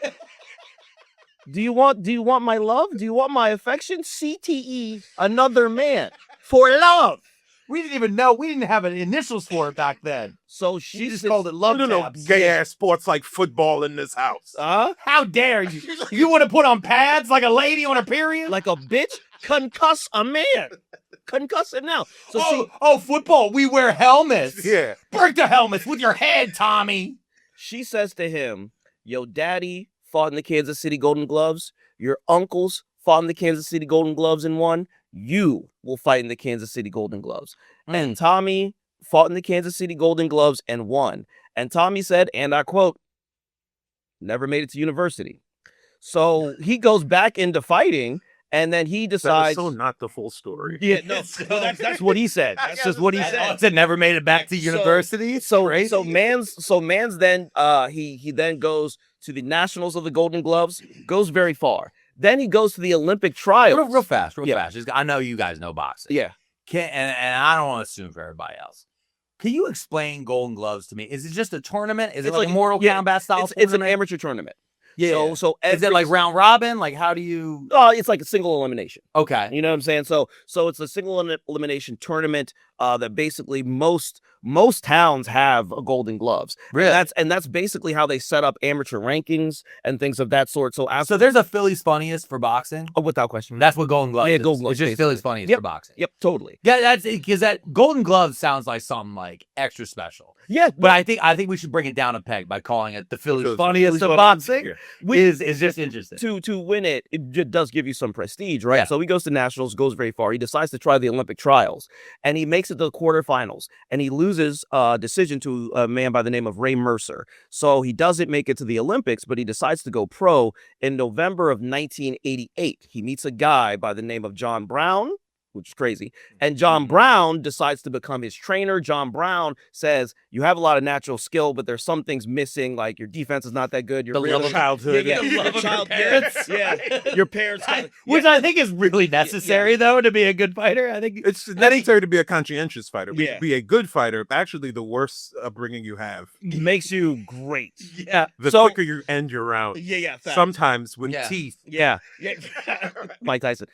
Do you want my love? Do you want my affection? CTE another man for love. We didn't even know. We didn't have an initials for it back then. So She just sits- called it love No, tabs. gay ass sports like football in this house. How dare you? You want to put on pads like a lady on her period? like a bitch, concuss a man. Concuss him now. So football. We wear helmets. Yeah. Break the helmets with your head, Tommy. she says to him, "Yo, daddy fought in the Kansas City Golden Gloves. Your uncles fought in the Kansas City Golden Gloves and won. You will fight in the Kansas City Golden Gloves." And Tommy fought in the Kansas City Golden Gloves and won. And Tommy said, and I quote, "Never made it to university." So he goes back into fighting, and then he That is decides. so not the full story. Yeah, no, that's what he said. That's just what he said. Said never made it back to university. So Mans then he then goes to the Nationals of the Golden Gloves, goes very far. Then he goes to the Olympic trials. real fast. Yeah. Just- I know you guys know boxing. Yeah. And I don't want to assume for everybody else. Can you explain Golden Gloves to me? Is it just a tournament? Is it It's like a like- Mortal yeah, Kombat style? It's an tournament? amateur tournament. Yeah. So Is it like round robin? Like how do you? it's like a single elimination. Okay. You know what I'm saying? So it's a single elimination tournament that basically most towns have a Golden Gloves. Really? And that's basically how they set up amateur rankings and things of that sort. So So there's a Philly's Funniest for boxing. without question. That's what Golden Gloves Yeah, is. Golden Gloves, It's just basically. Philly's Funniest Yep. for boxing. Yep, totally. Yeah, that's because that Golden Gloves sounds like something like extra special. Yeah, But I think we should bring it down a peg by calling it the Philly's Philly's Funniest of Funniest. boxing. Yeah. Is just interesting. to win it, does give you some prestige, right? Yeah. So he goes to nationals, goes very far. He decides to try the Olympic trials, and he makes it to the quarterfinals, and he loses decision to a man by the name of Ray Mercer. So he doesn't make it to the Olympics, but he decides to go pro in November of 1988. He meets a guy by the name of John Brown, which is crazy. And John Brown decides to become his trainer. John Brown says, you have a lot of natural skill, but there's some things missing, like your defense is not that good. Your The love of childhood. Yeah, The love of your child, parents. yeah. Your parents. Which I think is really necessary, though, to be a good fighter. I think It's necessary to be a conscientious fighter. Yeah. To be a good fighter, actually the worse upbringing you have, makes you great. yeah. the So- quicker you end your round. Yeah. Sometimes with Yeah. teeth. Yeah. Mike Tyson.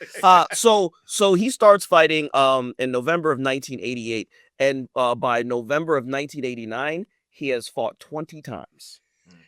So he starts fighting in November of 1988, and by November of 1989, he has fought 20 times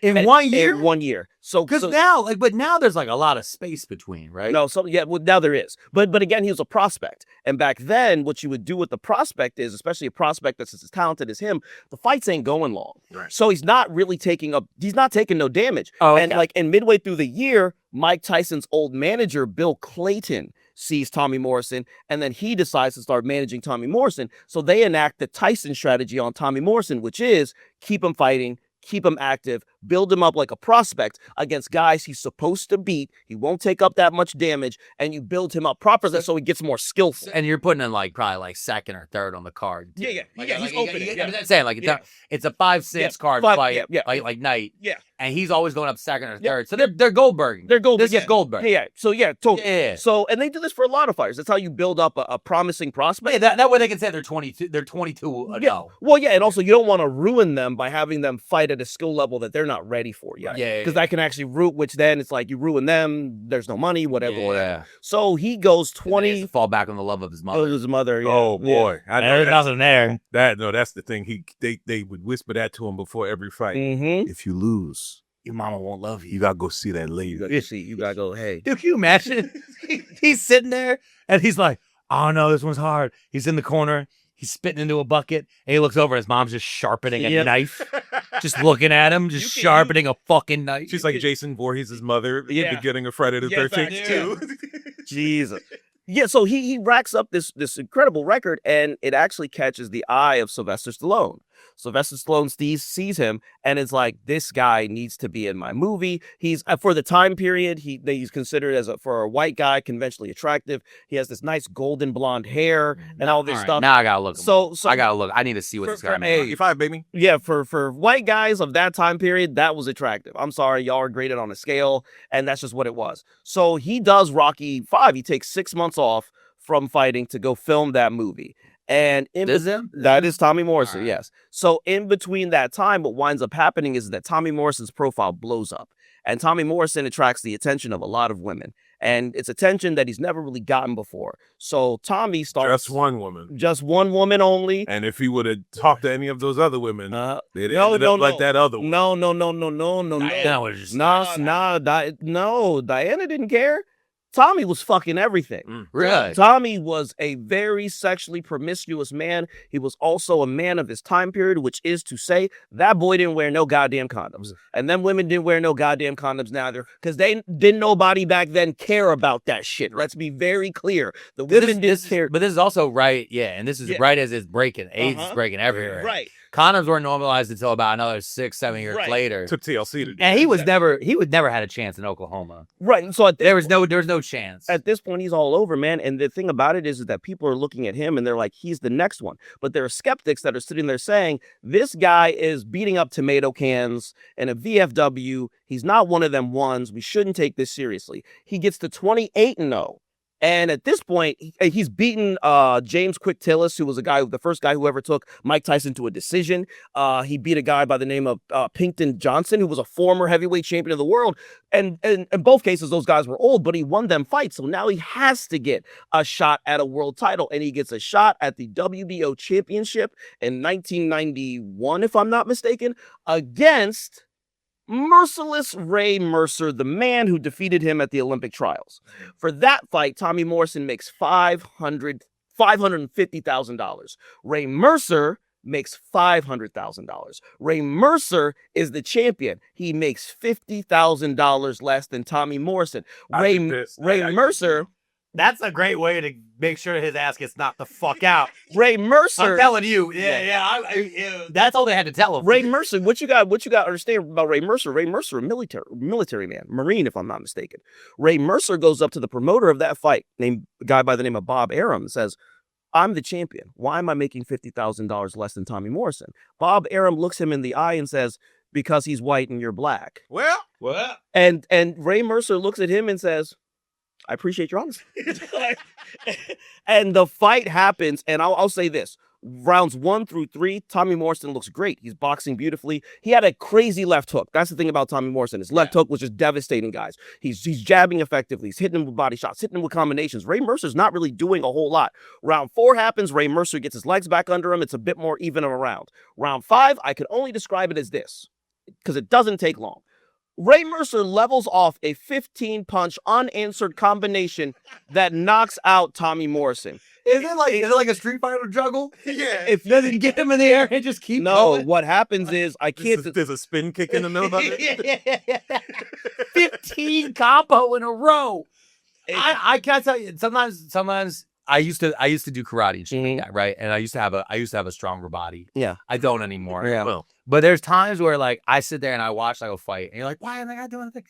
In 1 year? In 1 year. So Because now, but now there's like a lot of space between, right? no, well, now there is, but again, he was a prospect, and back then, what you would do with the prospect is, especially a prospect that's as talented as him, the fights ain't going long, Right. so he's not really taking no damage. Oh, And okay. like, and midway through the year, Mike Tyson's old manager, Bill Clayton, sees Tommy Morrison, and then he decides to start managing Tommy Morrison. So they enact the Tyson strategy on Tommy Morrison, which is keep him fighting, keep him active, build him up like a prospect against guys he's supposed to beat. He won't take up that much damage, and you build him up properly so he gets more skillful. And you're putting in like probably like second or third on the card. too. Yeah, Like, he's opening. I'm just saying, like it's a 5-6 card five- fight, yeah. like night. Yeah. And he's always going up second or Yeah. third. So they're Goldberging. They're Goldberg. This is Goldberg. Yeah. So yeah, totally. Yeah. So, and they do this for a lot of fighters. That's how you build up a promising prospect. Yeah, that way they can say they're 22. They're 22. No. Well, yeah, and also you don't want to ruin them by having them fight at a skill level that they're not ready for yet. Yeah. Because that can actually which then it's like you ruin them. There's no money, whatever. Yeah. So he goes And then he has 20. to fall back on the love of his Oh, mother. his mother. Yeah. Oh boy, I know There's that- nothing there. that's the thing. They would whisper that to him before every fight. Mm-hmm. If you lose, Your mama won't love you gotta go see that lady. You gotta see. You gotta go. Hey. Dude, can you imagine? He's sitting there and he's like, oh no, this one's hard. He's in the corner. He's spitting into a bucket. And he looks over and his mom's just sharpening a Yep. knife. Just looking at him, just sharpening a fucking knife. She's like Jason Voorhees' mother at the Yeah. beginning of Friday the Yes, I 13th do. too. Jesus. Yeah, so he racks up this incredible record, and it actually catches the eye of Sylvester Stallone. Sylvester Stallone sees him and is like, this guy needs to be in my movie. He's for the time period, he's considered for a white guy conventionally attractive. He has this nice golden blonde hair and all this All right, stuff. now I gotta look. him So- up. so- I gotta look. I need to see what For- this guy for- made. hey, 95, baby. Yeah, for white guys of that time period, that was attractive. I'm sorry, y'all are graded on a scale, and that's just what it was. So he does Rocky 5. He takes 6 months off from fighting to go film that movie. And This him? that is Tommy Morrison, All right. yes. So in between that time, what winds up happening is that Tommy Morrison's profile blows up. And Tommy Morrison attracts the attention of a lot of women. And it's attention that he's never really gotten before. So Tommy starts Just one woman. just one woman only. And if he would have talked to any of those other women, they'd no, ended no, up like no. that other one. No. Diana was just No, Diana didn't care. Tommy was fucking everything. really. Tommy was a very sexually promiscuous man. He was also a man of his time period, which is to say that boy didn't wear no goddamn condoms. And then women didn't wear no goddamn condoms neither, because they didn't nobody back then care about that shit. Let's be very clear. The women didn't care. But this is also right, yeah, and this is Yeah. right as it's breaking. AIDS is Uh-huh. breaking everywhere. Right. Condoms weren't normalized until about another 6-7 years Right. later. Took TLC to do And that. he would never had a chance in Oklahoma. Right. And so at There was no chance. At this point, he's all over, man. And the thing about it is that people are looking at him and they're like, he's the next one. But there are skeptics that are sitting there saying, this guy is beating up tomato cans in a VFW. He's not one of them ones. We shouldn't take this seriously. He gets to 28-0. And at this point, he's beaten James Quick Tillis, who was the first guy who ever took Mike Tyson to a decision. He beat a guy by the name of Pinkton Johnson, who was a former heavyweight champion of the world. And in both cases, those guys were old, but he won them fights. So now he has to get a shot at a world title. And he gets a shot at the WBO championship in 1991, if I'm not mistaken, against merciless Ray Mercer, the man who defeated him at the Olympic trials. For that fight, Tommy Morrison makes $550,000. Ray Mercer makes $500,000. Ray Mercer is the champion. He makes $50,000 less than Tommy Morrison. I'd be pissed. Ray Mercer That's a great way to make sure his ass gets knocked the fuck out. Ray Mercer. I'm telling you. That's all they had to tell him. Ray Mercer, what you got to understand about Ray Mercer? Ray Mercer, a military man, Marine, if I'm not mistaken. Ray Mercer goes up to the promoter of that fight, a guy by the name of Bob Arum, and says, I'm the champion. Why am I making $50,000 less than Tommy Morrison? Bob Arum looks him in the eye and says, because he's white and you're black. Well. And Ray Mercer looks at him and says, I appreciate your honesty. And the fight happens, and I'll say this. Rounds 1 through 3, Tommy Morrison looks great. He's boxing beautifully. He had a crazy left hook. That's the thing about Tommy Morrison. His left hook was just devastating, guys. He's jabbing effectively. He's hitting him with body shots, hitting him with combinations. Ray Mercer's not really doing a whole lot. Round 4 happens. Ray Mercer gets his legs back under him. It's a bit more even of a round. Round 5, I could only describe it as this, because it doesn't take long. Ray Mercer levels off a 15-punch unanswered combination that knocks out Tommy Morrison. Is it like a Street Fighter juggle? Yeah. If doesn't get him in the air and just keep going? What happens is I can't. There's a spin kick in the middle of it. 15 combo in a row. I can't tell you. Sometimes I used to do karate and shit like that, right? And I used to have a stronger body. Yeah. I don't anymore. Yeah. Well, but there's times where like I sit there and I watch like a fight, and you're like, why am I not doing anything?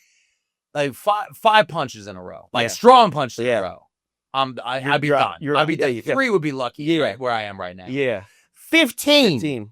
Like five punches in a row, like strong punches in a row. I'd be done. I'd be done. 3 would be lucky, right, where I am right now. Yeah. 15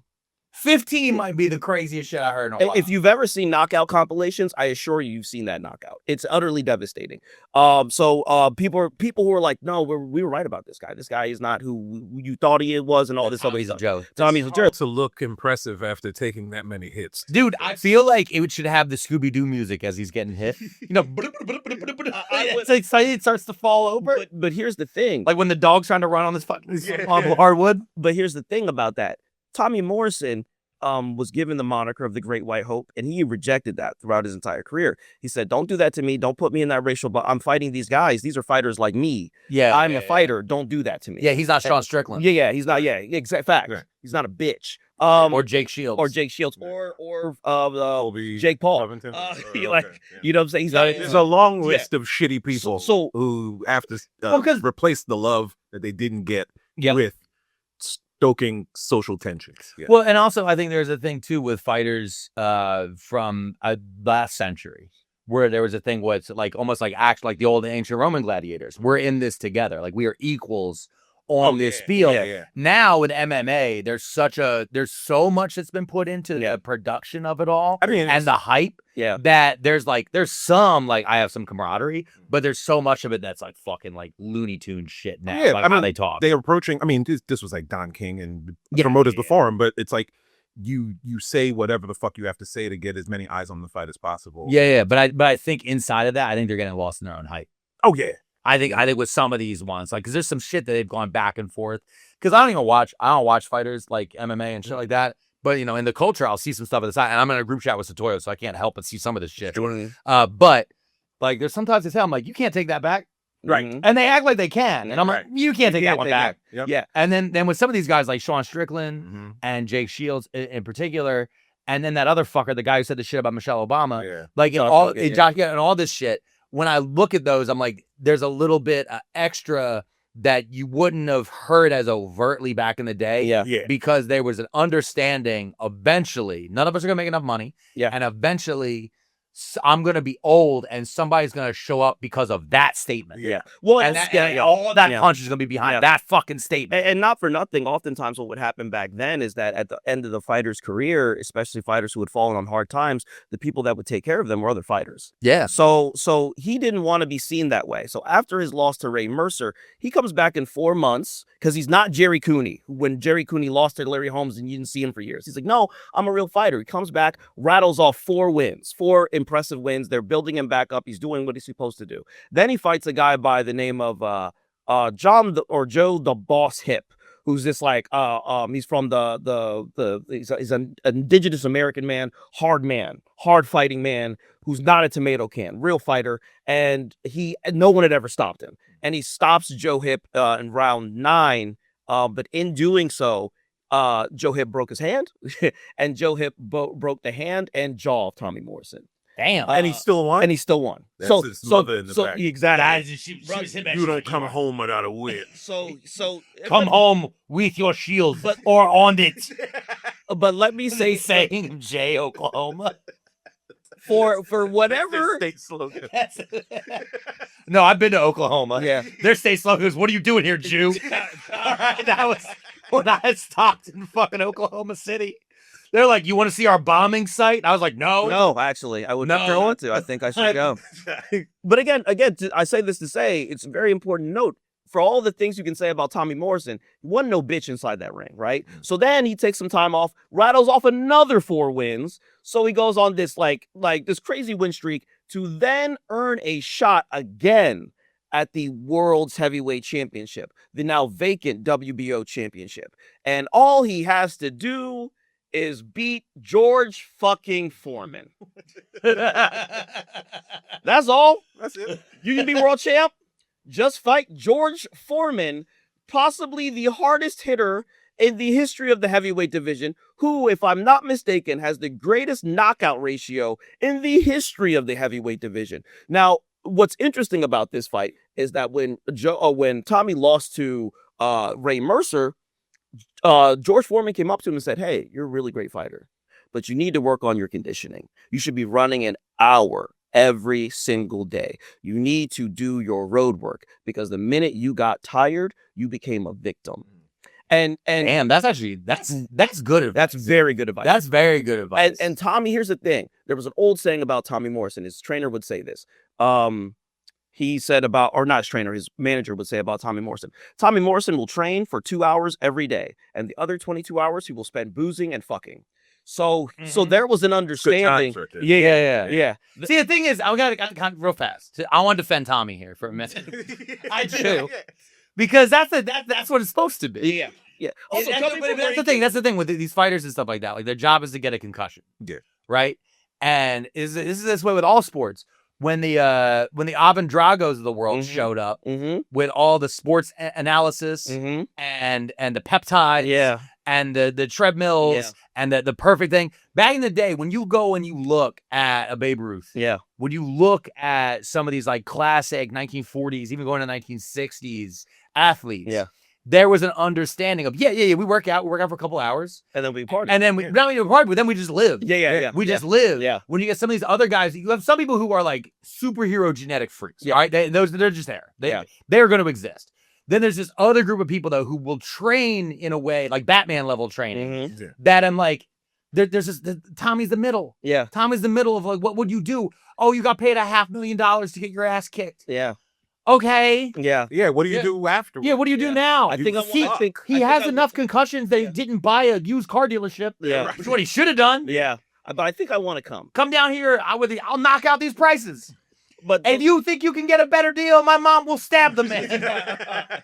might be the craziest shit I heard in a while. If you've ever seen knockout compilations, I assure you've seen that knockout. It's utterly devastating. So people who are like, no, we were right about this guy. This guy is not who you thought he was, and all this other stuff. Tommy's a joke. To look impressive after taking that many hits, dude. I feel like it should have the Scooby Doo music as he's getting hit. You know, it's like it starts to fall over. But here's the thing: like when the dog's trying to run on this fucking hardwood. But here's the thing about that. Tommy Morrison was given the moniker of the Great White Hope, and he rejected that throughout his entire career. He said, don't do that to me. Don't put me in that racial, but I'm fighting these guys. These are fighters like me. Yeah. I'm a fighter. Don't do that to me. Yeah, he's not Sean Strickland. Yeah, he's not. Yeah, exact fact. Right. He's not a bitch. Or Jake Shields. Or Jake Paul. You know what I'm saying? There's a long list of shitty people so who have to replace the love that they didn't get with stoking social tensions. Yeah. Well, and also I think there's a thing too with fighters from last century where there was a thing where it's like almost like the old ancient Roman gladiators. We're in this together. Like we are equals on this field. Yeah. Now with MMA, there's so much that's been put into the production of it all. I mean, and the hype. Yeah. That there's some I have some camaraderie, but there's so much of it that's like fucking like Looney Tune shit now. Yeah, how they talk. They're approaching. I mean, this was like Don King and promoters before him, but it's like you say whatever the fuck you have to say to get as many eyes on the fight as possible. Yeah. But I think inside of that, I think they're getting lost in their own hype. Oh yeah. I think with some of these ones, like, because there's some shit that they've gone back and forth. Because I don't watch fighters like MMA and shit like that. But, you know, in the culture, I'll see some stuff at the side. And I'm in a group chat with Setoiyo, so I can't help but see some of this shit. But, like, there's sometimes they say, I'm like, you can't take that back. Right. And they act like they can. And I'm like, you can't take that one back. Yep. Yeah. And then with some of these guys, like Sean Strickland and Jake Shields in particular, and then that other fucker, the guy who said the shit about Michelle Obama, like, and all this shit. When I look at those, I'm like, there's a little bit extra that you wouldn't have heard as overtly back in the day. Yeah. Because there was an understanding eventually, none of us are going to make enough money. Yeah. And eventually, I'm going to be old and somebody's going to show up because of that statement. Yeah. Well, and all that punch is going to be behind that fucking statement. And not for nothing, oftentimes what would happen back then is that at the end of the fighter's career, especially fighters who had fallen on hard times, the people that would take care of them were other fighters. Yeah. So he didn't want to be seen that way. So after his loss to Ray Mercer, he comes back in 4 months because he's not Jerry Cooney. When Jerry Cooney lost to Larry Holmes and you didn't see him for years. He's like, no, I'm a real fighter. He comes back, rattles off 4 wins, 4 impressive wins. They're building him back up. He's doing what he's supposed to do. Then he fights a guy by the name of Joe the Boss Hip, who's this like he's from he's an indigenous American man, hard fighting man who's not a tomato can, real fighter, and no one had ever stopped him. And he stops Joe Hip in round 9, but in doing so, Joe Hip broke his hand, and Joe Hip broke the hand and jaw of Tommy Morrison. Damn. And he still won. And he still won. That's his mother in the back. Exactly. She was hit by You don't come home without a win. Come home with your shield or on it. But let me say saying J, Oklahoma. for whatever. State slogan. No, I've been to Oklahoma. Yeah. Their state slogan is, "What are you doing here, Jew?" All right, that was when I had stopped in fucking Oklahoma City. They're like, "You want to see our bombing site?" I was like, "No, No, actually, I would No. prefer want to. I think I should go. But again, I say this to say it's a very important note. For all the things you can say about Tommy Morrison, he wasn't no bitch inside that ring, right? So then he takes some time off, rattles off another 4 wins. So he goes on this like this crazy win streak to then earn a shot again at the World's Heavyweight Championship, the now vacant WBO Championship. And all he has to do is beat George fucking Foreman. That's all. That's it. You can be world champ. Just fight George Foreman, possibly the hardest hitter in the history of the heavyweight division, who, if I'm not mistaken, has the greatest knockout ratio in the history of the heavyweight division. Now, what's interesting about this fight is that when Tommy lost to Ray Mercer, George Foreman came up to him and said, "Hey, you're a really great fighter, but you need to work on your conditioning. You should be running an hour every single day. You need to do your road work because the minute you got tired, you became a victim." And damn, that's good advice. that's very good advice. That's very good advice. And Tommy, here's the thing. There was an old saying about Tommy Morrison. His trainer would say this. He said about, or not his trainer, his manager would say about Tommy Morrison. Tommy Morrison will train for 2 hours every day, and the other 22 hours he will spend boozing and fucking. So there was an understanding. Yeah. See, the thing is, I got real fast. I want to defend Tommy here for a minute. I do. Because that's what it's supposed to be. Yeah. Also, that's the thing with these fighters and stuff like that. Like, their job is to get a concussion. Yeah. Right? And this is this way with all sports. When the Ivan Dragos of the world showed up with all the sports analysis and the peptides and the treadmills and the perfect thing. Back in the day, when you go and you look at a Babe Ruth, when you look at some of these like classic 1940s, even going to 1960s athletes, there was an understanding of we work out for a couple hours, and then we party, and then we not even party, but then we just live. We just live. Yeah. When you get some of these other guys, you have some people who are like superhero genetic freaks. Yeah. Right? They're just there. They're going to exist. Then there's this other group of people though who will train in a way like Batman level training. That I'm like, there's this. Tommy's the middle. Yeah. Tommy's the middle of like, what would you do? Oh, you got paid $500,000 to get your ass kicked. Yeah. Okay. Yeah. What do you do after? Yeah. What do you do now? I think he has enough concussions that he didn't buy a used car dealership. Yeah. Which is what he should have done. Yeah. But I think I want to come down here. I'll knock out these prices. But if you think you can get a better deal, my mom will stab the man.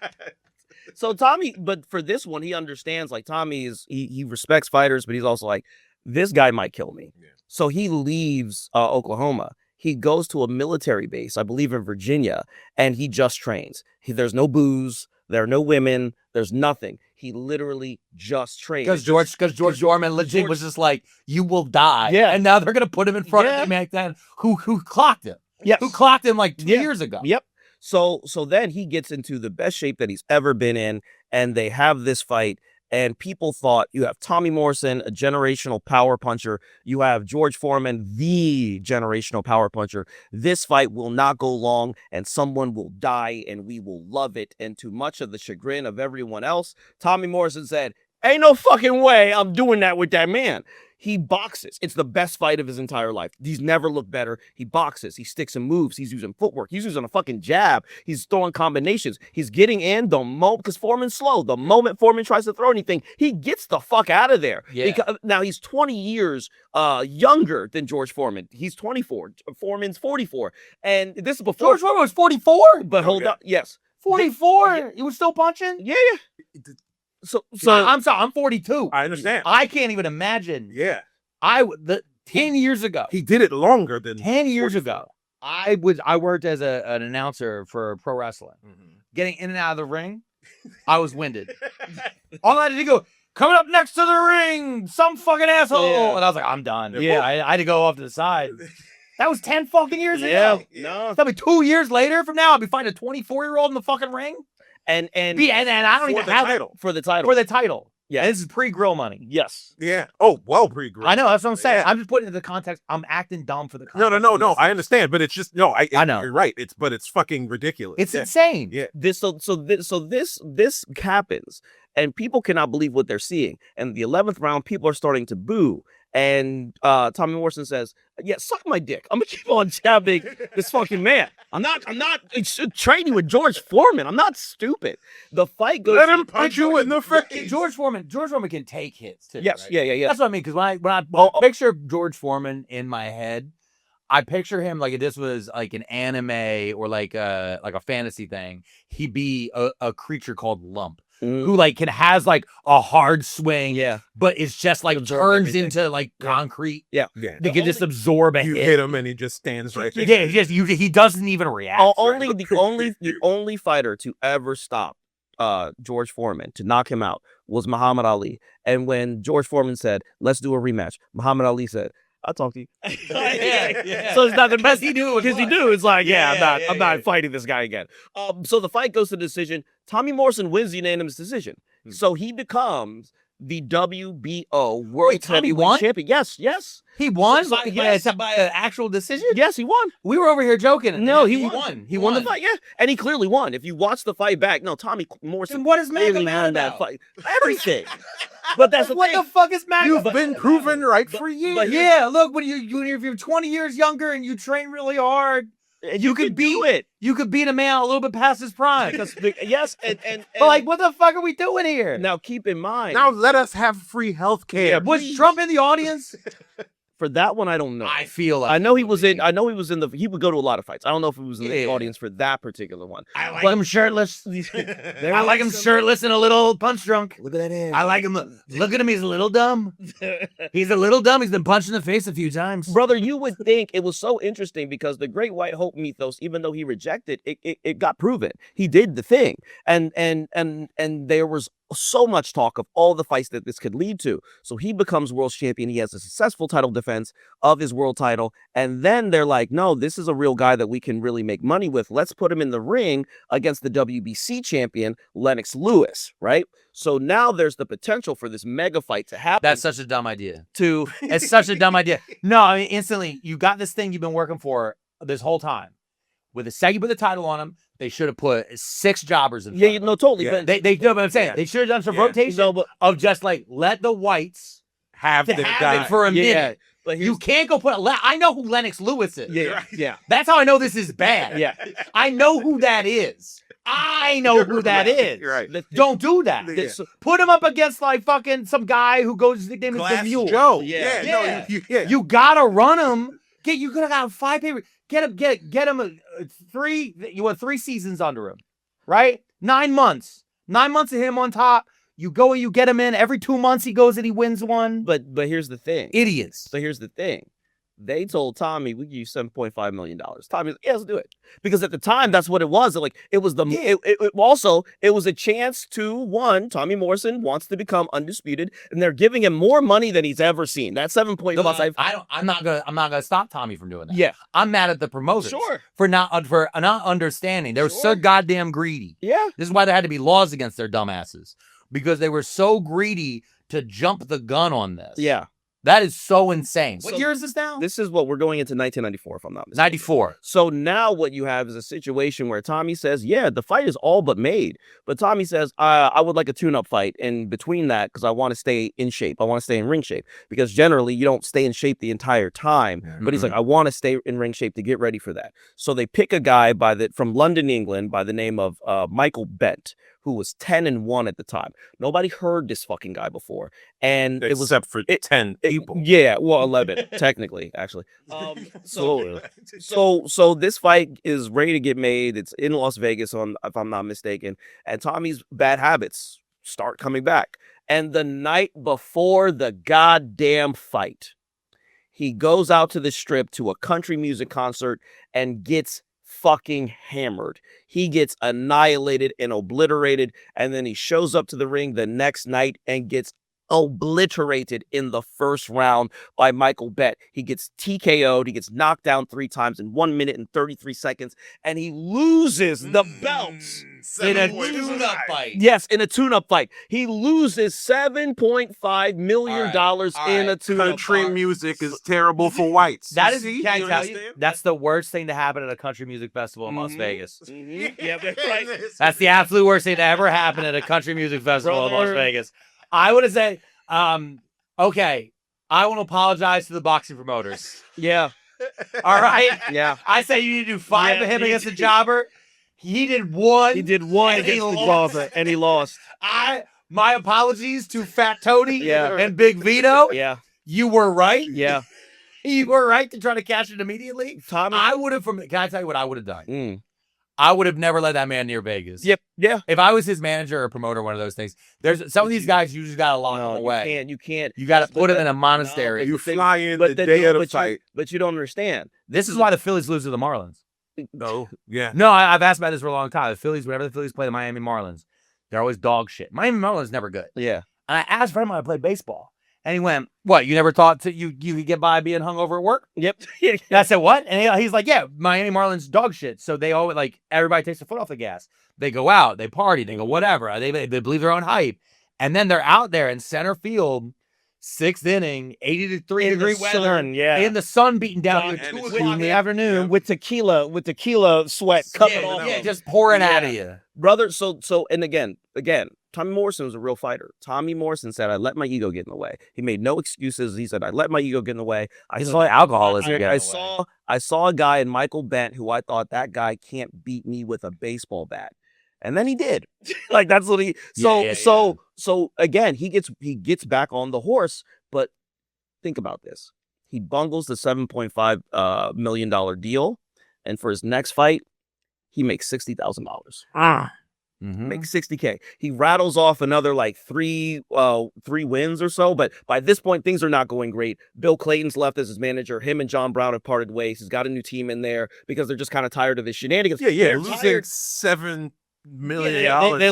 So Tommy, but for this one, he understands. Like Tommy he respects fighters, but he's also like, this guy might kill me. Yeah. So he leaves Oklahoma. He goes to a military base, I believe in Virginia, and he just trains. There's no booze, there are no women, there's nothing. He literally just trains. Because George Foreman legit was just like, you will die. Yeah. And now they're gonna put him in front of him like that. Who clocked him? Yeah. Who clocked him like 2 years ago? Yep. So then he gets into the best shape that he's ever been in, and they have this fight. And people thought, you have Tommy Morrison, a generational power puncher. You have George Foreman, the generational power puncher. This fight will not go long, and someone will die, and we will love it. And to much of the chagrin of everyone else, Tommy Morrison said, ain't no fucking way I'm doing that with that man. He boxes. It's the best fight of his entire life. He's never looked better. He boxes. He sticks and moves. He's using footwork. He's using a fucking jab. He's throwing combinations. He's getting in the moment, because Foreman's slow. The moment Foreman tries to throw anything, he gets the fuck out of there. Yeah. Because, now, he's 20 years younger than George Foreman. He's 24. Foreman's 44. And this is before. George Foreman was 44? But hold up. Yes. 44? He was still punching? Yeah. So I'm sorry, I'm 42. I understand. I can't even imagine. Yeah. 10 years ago. He did it longer than 10 years ago. I worked as an announcer for pro wrestling. Mm-hmm. Getting in and out of the ring, I was winded. All I had to go, coming up next to the ring, some fucking asshole. Yeah. And I was like, I'm done. Yeah. I had to go off to the side. That was 10 fucking years Yeah, ago. no. That'll be 2 years later from now. I'll be fighting a 24-year-old in the fucking ring. And I don't For even the have title. for the title. for the title. Yeah. And this is pre-grill money. Yes. Yeah. Oh, well, pre-grill. I know. That's what I'm saying. Yeah. I'm just putting it in the context. I'm acting dumb for the context. No. I understand, but it's just I know. You're right. It's fucking ridiculous. It's Yeah. insane. Yeah. This happens, and people cannot believe what they're seeing. And the 11th round, people are starting to boo. And Tommy Morrison says, "Yeah, suck my dick. I'm gonna keep on jabbing this fucking man. I'm not training with George Foreman. I'm not stupid." The fight goes. Let him punch you in the face. George Foreman can take hits too. Yes, right? yeah. That's what I mean. Because when I picture George Foreman in my head, I picture him like if this was like an anime or like a fantasy thing. He'd be a creature called Lump. Who like has like a hard swing, but it's just like turns into like concrete. Yeah. They can just absorb a You hit. hit him and he just stands right there. Yeah, he doesn't even react. The only fighter to ever stop George Foreman, to knock him out, was Muhammad Ali. And when George Foreman said, "Let's do a rematch," Muhammad Ali said, "I'll talk to you." Yeah. So it's not the best he knew it was because he fun. knew it's like, Yeah, I'm not fighting this guy again. So the fight goes to decision. Tommy Morrison wins the unanimous decision. So he becomes the WBO World Wait, Tommy Heavyweight won? Champion. Yes. He won Yes. by an actual decision. Yes, he won. We were over here joking. No, he he won. He won the fight, yeah. And he clearly won. If you watch the fight back, no, Tommy Morrison And what is Mega clearly mad won that about? fight. Everything. But that's the What thing. the fuck is Mac? You've been proven right for years. but Yeah, look, if you're 20 years younger and you train really hard, You could do it. you could beat a man a little bit past his prime. Yes, and But like, what the fuck are we doing here? now keep in mind. Now let us have free health care. Yeah, Was Trump in the audience? for that one, I don't know. I feel like I know he was in. I know he was in the. He would go to a lot of fights. I don't know if he was in the Yeah. audience for that particular one. I like him shirtless. I like him shirtless and a little punch drunk. Look at that ass. I like him. Look at him. He's a little dumb. He's a little dumb. He's been punched in the face a few times. Brother, you would think it was so interesting because the Great White Hope mythos, even though he rejected it got proven. He did the thing, and there was so much talk of all the fights that this could lead to. So he becomes world champion. He has a successful title defense of his world title, and then they're like, "No, this is a real guy that we can really make money with. Let's put him in the ring against the WBC champion Lennox Lewis." Right. So now there's the potential for this mega fight to happen. That's such a dumb idea. to It's such a dumb idea. No, I mean, instantly, you got this thing you've been working for this whole time. With the second, put the title on him, they should have put 6 jobbers in. yeah, no, totally. Yeah. But They know what I'm saying. Yeah. They should have done some Yeah. rotation No, but- of just like let the whites Have the have guy. it for a Yeah, minute. but You can't go put. I know who Lennox Lewis is. yeah. That's how I know this is bad. Yeah. I know who that is. I know who that is. You're right. Don't do that. Yeah. Put him up against like fucking some guy who goes his nickname is the Glass Mule. Joe. Yeah. No, Yeah. You gotta run him. You could have got 5 papers. Get him 3. You want 3 seasons under him, right? 9 months. 9 months of him on top. You go and you get him in every 2 months. He goes and he wins one. But here's the thing. Idiots. So here's the thing. They told Tommy, "We give you $7.5 million." Tommy's like, "Yeah, let's do it." Because at the time, that's what it was. Like it was the. It was a chance to one. Tommy Morrison wants to become undisputed, and they're giving him more money than he's ever seen. That 7.5. I'm not gonna stop Tommy from doing that. Yeah. I'm mad at the promoters Sure. for not understanding. They were so Sure. goddamn greedy. Yeah. This is why there had to be laws against their dumbasses, because they were so greedy to jump the gun on this. Yeah. That is so insane. What So year is this now? This is what we're going into 1994, if I'm not mistaken. 94. So now what you have is a situation where Tommy says, "Yeah, the fight is all but made." But Tommy says, I would like a tune-up fight in between that because I want to stay in shape. I want to stay in ring shape because generally you don't stay in shape the entire time. Yeah. But he's like, I want to stay in ring shape to get ready for that. So they pick a guy from London, England by the name of Michael Bent, who was 10-1 at the time. Nobody heard this fucking guy before. And it was Except for 10 people. yeah, well, 11 technically, actually. So this fight is ready to get made. It's in Las Vegas, if I'm not mistaken. And Tommy's bad habits start coming back. And the night before the goddamn fight, he goes out to the strip to a country music concert and gets fucking hammered. He gets annihilated and obliterated, and then he shows up to the ring the next night and gets obliterated in the first round by Michael Bett. He gets TKO'd. He gets knocked down 3 times in 1 minute and 33 seconds, and he loses the belts In a tune-up fight. Yes, in a tune-up fight. He loses $7.5 million in a tune-up Country fight. music is terrible for whites. That is, See? can I You tell you, understand? that's the worst thing to happen at a country music festival in Las Vegas. Yeah, that's right. That's the absolute worst thing to ever happen at a country music festival in Las Vegas. I would have said, okay, I want to apologize to the boxing promoters. Yeah. All right? Yeah. I say you need to do 5 of him against the jobber. He did 1. He did 1 and he against the lost. Jobber, and he lost. My apologies to Fat Tony Yeah. and Big Vito. Yeah. You were right. Yeah. You were right to try to cash it immediately. Tommy. I would have, can I tell you what I would have done? Mm. I would have never let that man near Vegas. Yep. Yeah. If I was his manager or promoter, one of those things, there's some of these guys you just gotta lock them away. You can't. You gotta put them in a No, monastery. You fly in But the then- day of the but fight. but you don't understand. This is why the Phillies lose to the Marlins. No. Yeah. No, I've asked about this for a long time. The Phillies, whenever the Phillies play the Miami Marlins, they're always dog shit. Miami Marlins never good. Yeah. And I asked a friend of mine to play baseball, and he went, "What? You never thought you could get by being hungover at work?" Yep. And I said, "What?" And he's like, "Yeah, Miami Marlins dog shit. So they always like everybody takes their foot off the gas. They go out, they party, they go whatever. They believe their own hype, and then they're out there in center field, 6th inning, 83-degree weather, sun, yeah. in the sun beating down And at 2 it's o'clock in the Yeah. afternoon. with tequila sweat coming off. Yeah, him. just pouring Yeah. out of you. Brother, so and again, Tommy Morrison was a real fighter. Tommy Morrison said, "I let my ego get in the way." He made no excuses. He said, "I let my ego get in the way." I saw alcoholism. I saw a guy in Michael Bent who I thought that guy can't beat me with a baseball bat. And then he did. Like that's what he so again, he gets back on the horse, but think about this. He bungles the $7.5 million deal, and for his next fight, he makes $60,000. Makes $60K. He rattles off another like three wins or so, but by this point things are not going great. Bill Clayton's left as his manager. Him and John Brown have parted ways. He's got a new team in there because they're just kind of tired of his shenanigans. Yeah. They're Losing tired. $7 million. They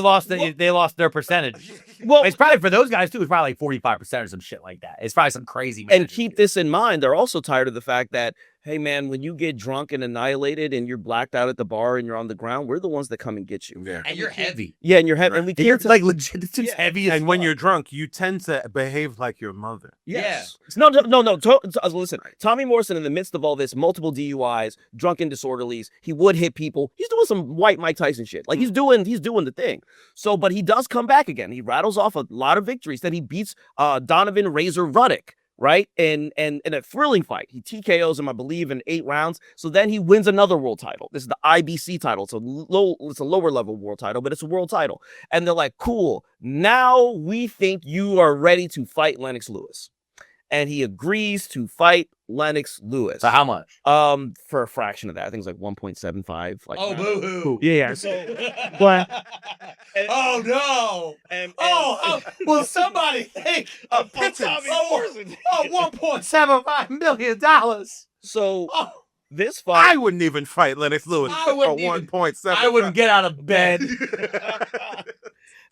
lost their percentage. Well, It's probably for those guys too. It's probably like 45% or some shit like that. It's probably some crazy. and managers. keep this in mind. They're also tired of the fact that, hey man, when you get drunk and annihilated and you're blacked out at the bar and you're on the ground, we're the ones that come and get you. Yeah. and you're heavy. Yeah, and you're heavy. And we You're can't like legit. It's just heavy. As And when fuck. you're drunk, you tend to behave like your mother. Yes. No. Listen, Tommy Morrison, in the midst of all this, multiple DUIs, drunken disorderlies, he would hit people. He's doing some white Mike Tyson shit. Like he's doing the thing. So, but he does come back again. He rattles off a lot of victories. Then he beats Donovan Razor Ruddock, right? And in a thrilling fight. He TKOs him, I believe, in 8 rounds. So then he wins another world title. This is the IBC title. It's a lower level world title, but it's a world title. And they're like, cool. Now we think you are ready to fight Lennox Lewis. And he agrees to fight Lennox Lewis. So how much? For a fraction of that. I think it's like 1.75. Like, boo-hoo. Yeah. What? Oh no! And, Will somebody think a Tommy Morrison. $1.75 million? So Oh, this fight. I wouldn't even fight Lennox Lewis I for wouldn't even- 1.7. I wouldn't get out of bed.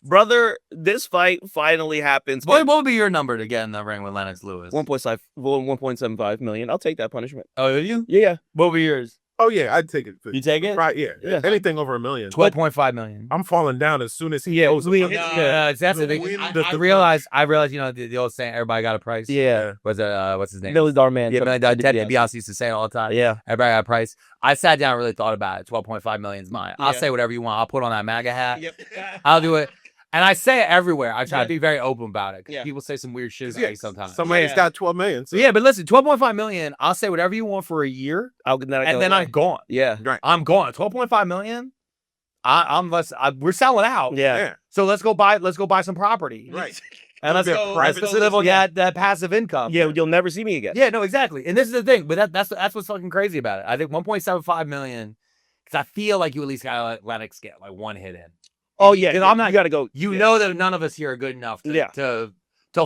Brother, this fight finally happens. What would be your number to get in the ring with Lennox Lewis? 1.75 million. I'll take that punishment. Oh, you? Yeah. What would be yours? Oh yeah, I'd take it. You take it? Right? Yeah. Yeah. Anything over $1 million. 12.5 million. I'm falling down as soon as he Yeah, goes. we- up. That's the thing. win I the- realized, you know, the old saying, everybody got a price. Yeah. Was what's his name? Billy Darman. Yeah, Beyonce used to say it all the time. Yeah. Everybody got a price. I sat down and really thought about it. 12.5 million is mine. I'll Yeah. say whatever you want. I'll put on that MAGA hat. Yep. I'll do it. And I say it everywhere. I try to be very open about it. 'Cause Yeah. people say some weird shit about Yeah, me sometimes. Somebody's Yeah. got 12 million. So Yeah, but listen, 12.5 million, I'll say whatever you want for a year, and then I'm gone. Yeah. I'm gone. 12.5 million, we're selling out. Yeah. yeah. So let's go buy some property. Right. And let's It'll be a go private let's live on yeah. that passive income. Yeah. You'll never see me again. Yeah, no, exactly. And this is the thing, but that's what's fucking crazy about it. I think 1.75 million, because I feel like you at least gotta let Lennox get like one hit in. Oh yeah. Because I'm not- You got to go. You know that none of us here are good enough to Yeah. to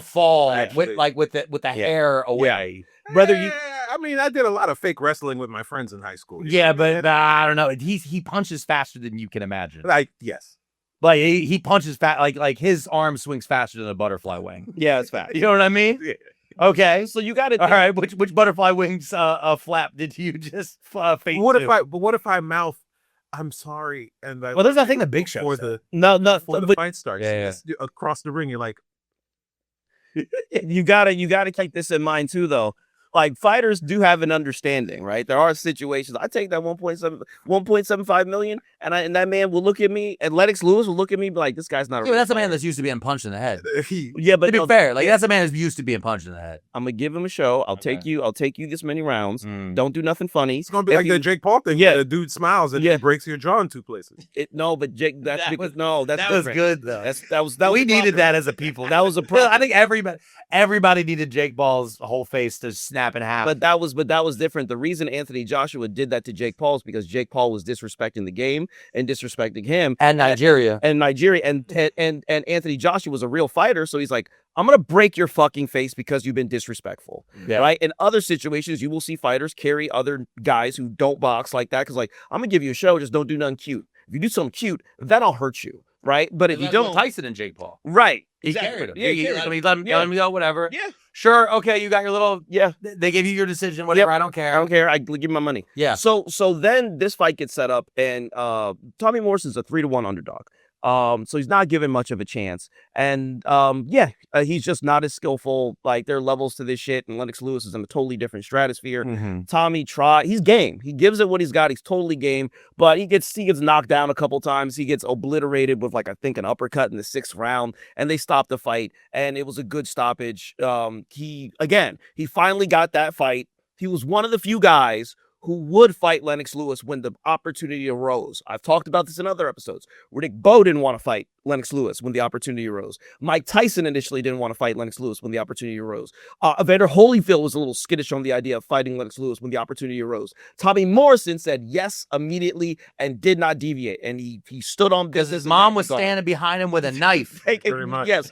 fall Actually. with the hair away. Brother, you. I mean, I did a lot of fake wrestling with my friends in high school. Yeah, but I don't know. He punches faster than you can imagine. Like, yes. Like he punches fast, like his arm swings faster than a butterfly wing. Yeah, it's fast. You know what I mean? Yeah. Okay. So you got to. All right. Which butterfly wings flap did you just face? What if I mouth, I'm sorry, and Well, there's that thing that Big Show before said. No, before the but fight starts. Yeah. Just across the ring, you're like, you gotta keep this in mind too, though. Like fighters do have an understanding, right? There are situations. I take that 1.75 million, and that man will look at me, and Lennox Lewis will look at me, and be like, this guy's not. Yeah, but that's a man that's used to being punched in the head. Yeah, but To be fair, like that's a man that's used to being punched in the head. I'm gonna give him a show. I'll take you this many rounds. Don't do nothing funny. it's gonna be If like the you- Jake Paul thing. Yeah. where the dude smiles and Yeah. breaks your jaw in 2 places. No, but Jake, that's That because was- that's That was different. good though. That was We needed that as a people. That was a Well, problem. I think everybody needed Jake Paul's whole face to snap in half. But that was different. The reason Anthony Joshua did that to Jake Paul is because Jake Paul was disrespecting the game and disrespecting him and Nigeria. and Nigeria and Anthony Joshua was a real fighter, so he's like, I'm gonna break your fucking face because you've been disrespectful, Yeah. right? In other situations, you will see fighters carry other guys who don't box like that because, like, I'm gonna give you a show, just don't do nothing cute. If you do something cute, that'll hurt you, right? But if you don't, Tyson and Jake Paul. right? He Exactly. carried him. Yeah, he carried I him. mean, let him go, whatever. Yeah. Sure. Okay. You got your little. Yeah. They gave you your decision. Whatever. Yep. I don't care. I don't care. I give my money. Yeah. So then this fight gets set up, and Tommy Morrison's a 3-1 underdog. So he's not given much of a chance, and he's just not as skillful. Like there are levels to this shit, and Lennox Lewis is in a totally different stratosphere. Tommy he's game. He gives it what he's got. He's totally game, but he gets knocked down a couple times. He gets obliterated with like I think an uppercut in the 6th round, and they stopped the fight, and it was a good stoppage. He finally got that fight. He was one of the few guys who would fight Lennox Lewis when the opportunity arose. I've talked about this in other episodes. Riddick Bowe didn't want to fight Lennox Lewis when the opportunity arose. Mike Tyson initially didn't want to fight Lennox Lewis when the opportunity arose. Evander Holyfield was a little skittish on the idea of fighting Lennox Lewis when the opportunity arose. Tommy Morrison said yes immediately and did not deviate. And he stood on Because business. his mom was standing behind him with a knife. Pretty much. Yes.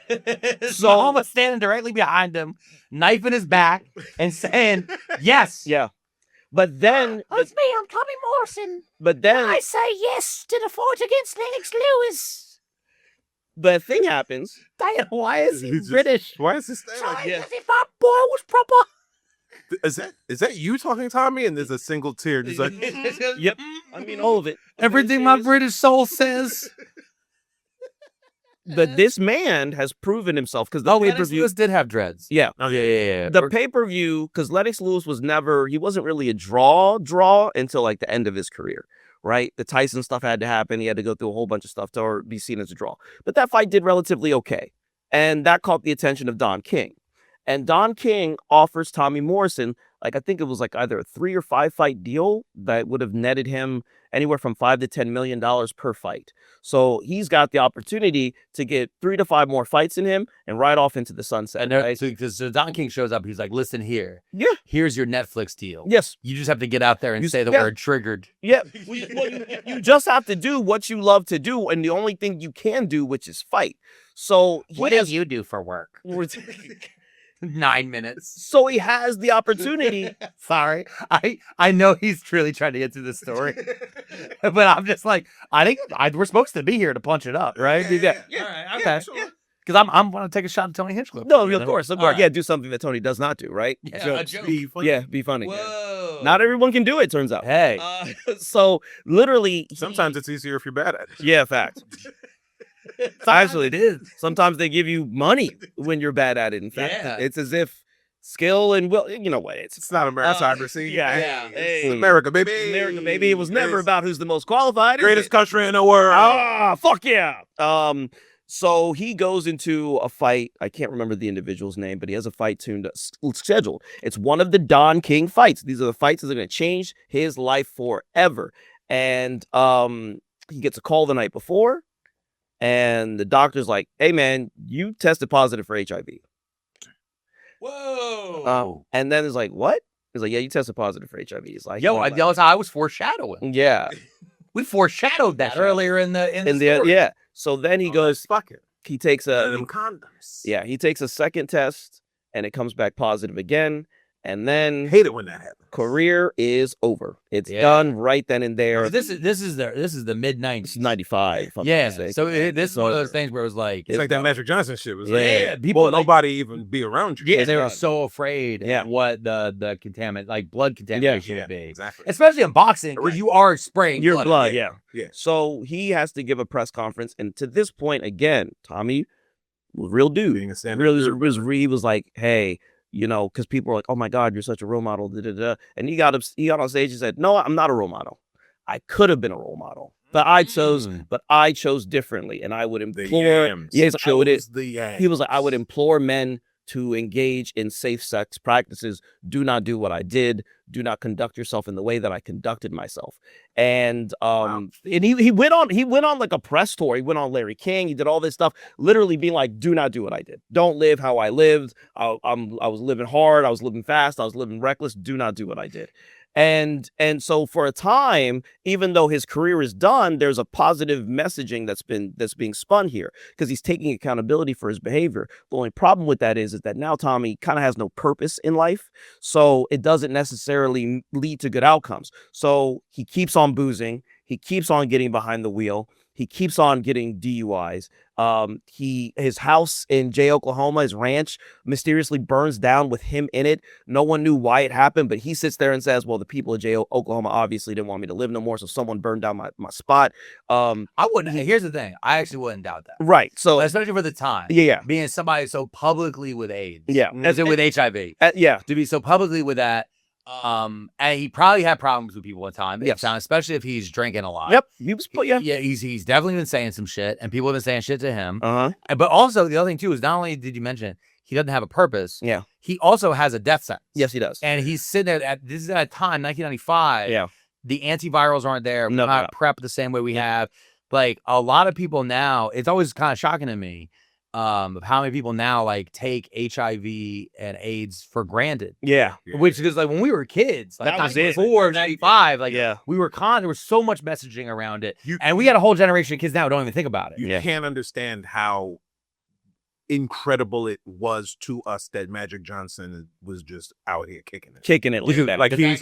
His mom was standing directly behind him, knife in his back, and saying yes. Yeah. But then, It's me, I'm Tommy Morrison. but then I say yes to the fight against Lennox Lewis. the thing happens. Diana, why is he He's just- British? Why is this thing Sorry, like, as if that boy was proper. is that you talking, Tommy? And there's a single tear. Just like, Yep. I mean, all of it. Everything my British soul says. But this man has proven himself because the Oh, Lennox pay-per-view. Lewis did have dreads. Yeah. Oh, yeah. The pay-per-view, because Lennox Lewis he wasn't really a draw until like the end of his career, right? The Tyson stuff had to happen. He had to go through a whole bunch of stuff to be seen as a draw. But that fight did relatively okay. And that caught the attention of Don King. And Don King offers Tommy Morrison, like I think it was like either a 3 or 5 fight deal that would have netted him anywhere from $5 to $10 million per fight. So he's got the opportunity to get 3 to 5 more fights in him and ride off into the sunset. And Right? so Don King shows up. He's like, listen here. Yeah. Here's your Netflix deal. Yes. You just have to get out there and You- say the yeah. word triggered. Yeah. You just have to do what you love to do, and the only thing you can do, which is fight. So What do you do for work? 9 minutes. So he has the opportunity. Sorry. I know he's truly trying to get through the story. But I'm just like, I think we're supposed to be here to punch it up, right? Yeah. All right. Okay. Because I'm going to take a shot at Tony Hinchcliffe. No, of course. All right. Yeah, do something that Tony does not do, right? Yeah, a joke. be funny. Yeah, be funny. Whoa. Not everyone can do it, turns out. Hey. So literally, Sometimes it's easier if you're bad at it. yeah, fact. Actually, it is. Sometimes they give you money when you're bad at it. In fact, Yeah. it's as if skill and will. You know what? It's not a meritocracy. yeah. It's America, baby. America, baby. It was never about who's the most qualified. is Greatest it? country in the world. Ah, fuck yeah. So he goes into a fight. I can't remember the individual's name, but he has a fight scheduled. It's one of the Don King fights. These are the fights that are going to change his life forever. And he gets a call the night before, and the doctor's like, "Hey, man, you tested positive for HIV." Whoa. And then it's like, "What?" He's like, "Yeah, you tested positive for HIV." He's like, Yo, "Oh, I was foreshadowing. yeah, We foreshadowed that earlier in the story. yeah." So then he goes. Fuck it. He takes Them condoms. he takes a second test and it comes back positive again. And then Hate it when that happens. career is over. It's done right then and there. This is the mid '90s. It's 95. Yeah. So this is one of those things where it was like It's like that Magic Johnson shit was like, Yeah, people like- nobody even be around you. Yeah, they were so afraid of what the contaminant, like blood contamination would be. Exactly. Especially in boxing, where you are spraying Your blood, Yeah. So he has to give a press conference, and to this point, again, Tommy, real dude, Being a standard really, he was like, "Hey, you know," because people were like, "Oh my God, you're such a role model," and he got on stage and said, "No, I'm not a role model. I could have been a role model, but I chose differently, and I would implore." He was like, "I would implore men to engage in safe sex practices. Do not do what I did. Do not conduct yourself in the way that I conducted myself." And and he went on like a press tour. He went on Larry King. He did all this stuff, literally being like, "Do not do what I did. Don't live how I lived. I was living hard. I was living fast. I was living reckless. Do not do what I did." And so for a time, even though his career is done, there's a positive messaging that's being spun here because he's taking accountability for his behavior. The only problem with that is that now Tommy kind of has no purpose in life, so it doesn't necessarily lead to good outcomes. So he keeps on boozing, he keeps on getting behind the wheel, he keeps on getting DUIs. His house in Jay, Oklahoma, his ranch, mysteriously burns down with him in it. No one knew why it happened, but he sits there and says, "Well, the people of Jay, Oklahoma obviously didn't want me to live no more, so someone burned down my spot." I wouldn't. Here's the thing. I actually wouldn't doubt that. Right. So especially for the time. Yeah. Being somebody so publicly with AIDS. Yeah. As in with HIV. Yeah. To be so publicly with that. And he probably had problems with people at time. Yes. Especially if he's drinking a lot. Yep. He was. Yeah. Yeah. He's definitely been saying some shit, and people have been saying shit to him. Uh-huh. But also the other thing too is not only did you mention he doesn't have a purpose. Yeah. He also has a death sentence. Yes, he does. And he's sitting there this is at a time, 1995. Yeah. The antivirals aren't there. We're No, not prepped the same way we have. Like a lot of people now, it's always kind of shocking to me. Of how many people now like take HIV and AIDS for granted. Yeah. Which is like when we were kids, like That was it. 94, 95, like Yeah. we were there was so much messaging around it. And we got a whole generation of kids now who don't even think about it. You can't understand how incredible it was to us that Magic Johnson was just out here kicking it. Like he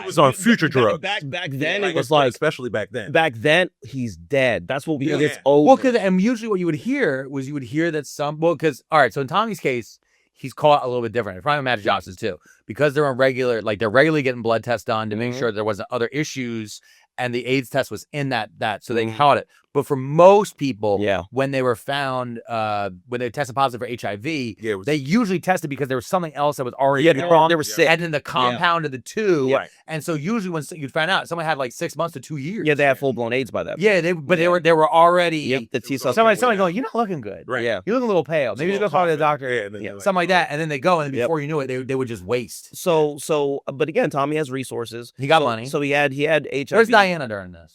was on future drugs. Back then, it was like, especially back then. Back then, he's dead. That's what we. It's over. Well, and usually what you would hear that because all right, so in Tommy's case, he's caught a little bit different. Probably Magic Johnson's too, because they're regularly getting blood tests done to make sure there wasn't other issues, and the AIDS test was in that, so they caught it. But for most people, when they were found, when they tested positive for HIV, they usually tested because there was something else that was already wrong. They were sick. And then the compound of the two. Right. And so usually when you'd find out, someone had like 6 months to 2 years. Yeah, they had full-blown AIDS by that point. Yeah, they were already. The T cells. Somebody going, "You're not looking good. Right. Yeah. You're looking a little pale. Maybe just go talk to the doctor." Something like that. And then they go, and before you knew it, they would just waste. So, but again, Tommy has resources. He got money. So he had HIV. Where's Diana during this?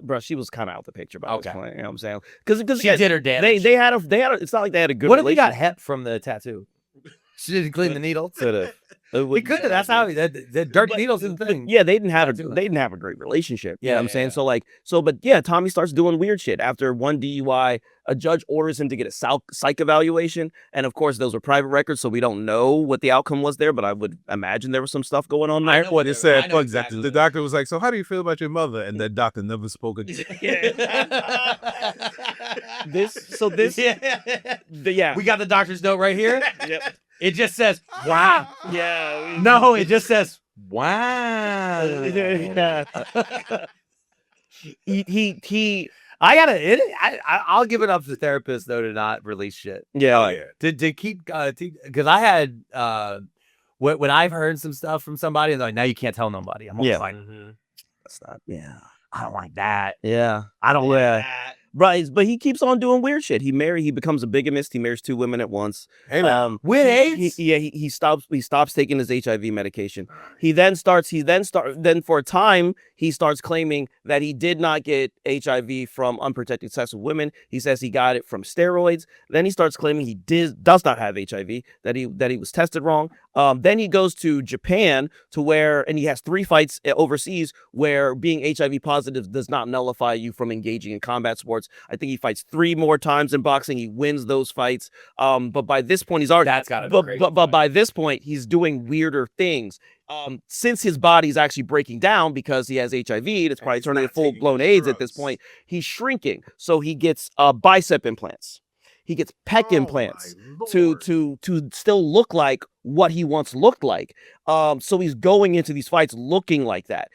Bro, she was kind of out the picture by this point. You know what I'm saying? Because she did her damage. They had a. It's not like they had a good. What if he got hep from the tattoo? She didn't clean the needle. We could have. That's how the dirty needles is the thing. Yeah, they didn't have a great relationship. You know what I'm saying? So but yeah, Tommy starts doing weird shit after one DUI. A judge orders him to get a psych evaluation, and of course those were private records, so we don't know what the outcome was there. But I would imagine there was some stuff going on there. What it said, exactly. The doctor was like, "So how do you feel about your mother?" And that doctor never spoke again. We got the doctor's note right here. Yep. It just says, "Wow." Yeah. No, it just says, "Wow." I'll give it up to the therapist though to not release shit. To keep because I had when I've heard some stuff from somebody and they're like, "Now you can't tell nobody." I'm always like, "That's not." I don't like that. I don't like that. Right, but he keeps on doing weird shit. He becomes a bigamist. He marries 2 women at once. With AIDS? He stops taking his HIV medication. Then for a time, he starts claiming that he did not get HIV from unprotected sex with women. He says he got it from steroids. Then he starts claiming he does not have HIV, that he was tested wrong. Then he goes to Japan and he has 3 fights overseas where being HIV positive does not nullify you from engaging in combat sports. I think he fights 3 more times in boxing. He wins those fights. But by this point, he's already. That's gotta be crazy. But by this point, he's doing weirder things. Since his body's actually breaking down because he has HIV, it's probably turning into full-blown AIDS at this point. He's shrinking, so he gets bicep implants. He gets pec implants to still look like what he once looked like. So he's going into these fights looking like that.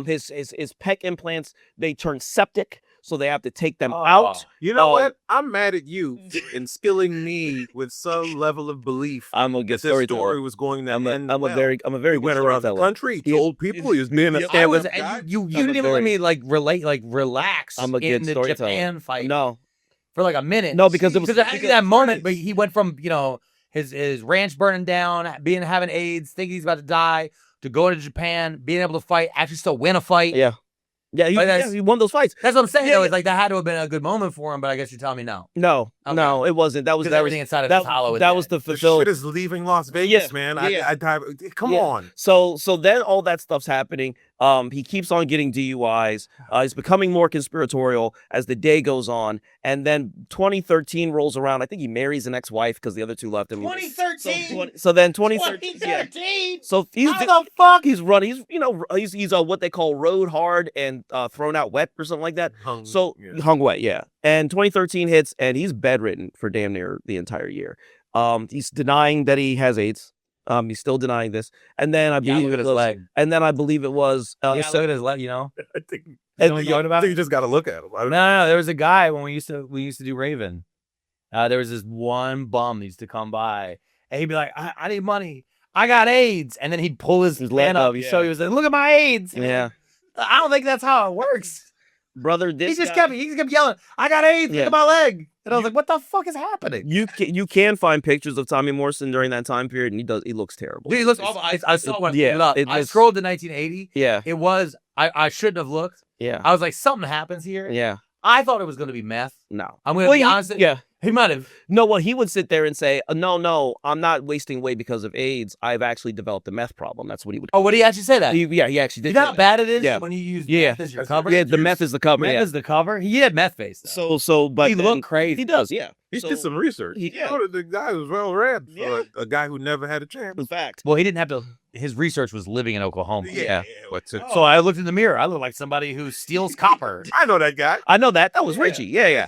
His pec implants, they turn septic, so they have to take them out. You know what? I'm mad at you in skilling me with some level of belief. I'm a good story was going to end. I'm a very went around the country. He told people he was being a you didn't even let me relax. I'm a good in the storyteller. Japan fight. No. For like a minute. No, because that moment, but he went from, his ranch burning down, having AIDS, thinking he's about to die, to going to Japan, being able to fight, actually still win a fight. Yeah. He won those fights. That's what I'm saying, though. It's like that had to have been a good moment for him, but I guess you're telling me no. No, Okay. no, it wasn't. That was everything inside of his hollow. That was the facility. Shit is leaving Las Vegas, man. Come on. So then all that stuff's happening. He keeps on getting DUIs. He's becoming more conspiratorial as the day goes on. And then 2013 rolls around. I think he marries an ex-wife because the other 2 left him. 2013. So then 2013. 2013. So How the fuck? He's running. He's what they call rode hard and thrown out wet or something like that. Hung wet, yeah. And 2013 hits, and he's bedridden for damn near the entire year. He's denying that he has AIDS. He's still denying this. And then I believe look at his leg. And then I believe it was So at his leg, I think you just got to look at him. No. There was a guy when we used to do Raven. There was this one bum that used to come by, and he'd be like, "I need money. I got AIDS," and then he'd pull his hand up. So he was like, "Look at my AIDS." Yeah. I don't think that's how it works. Brother, He just kept yelling, "I got AIDS, look at my leg." And I was like, what the fuck is happening? You can find pictures of Tommy Morrison during that time period, and he looks terrible. Dude, he looks awful. I scrolled to 1980. Yeah. It was, I shouldn't have looked. Yeah. I was like, something happens here. Yeah. I thought it was going to be meth. No. I'm going to be honest. Yeah. He might have. No, well, he would sit there and say, no, I'm not wasting away because of AIDS. I've actually developed a meth problem. That's what he would. Oh, what did he actually say that? He actually did. You know how bad it is Yeah. when you use meth as your cover? Yeah, the meth is the cover. Meth is the cover? He had meth face, though. But he looked crazy. He does, yeah. He did some research. The guy was well read for a guy who never had a chance. In fact. Well, he didn't have to. His research was living in Oklahoma. Yeah. So I looked in the mirror. I look like somebody who steals copper. I know that guy. I know that. That was Richie. Yeah.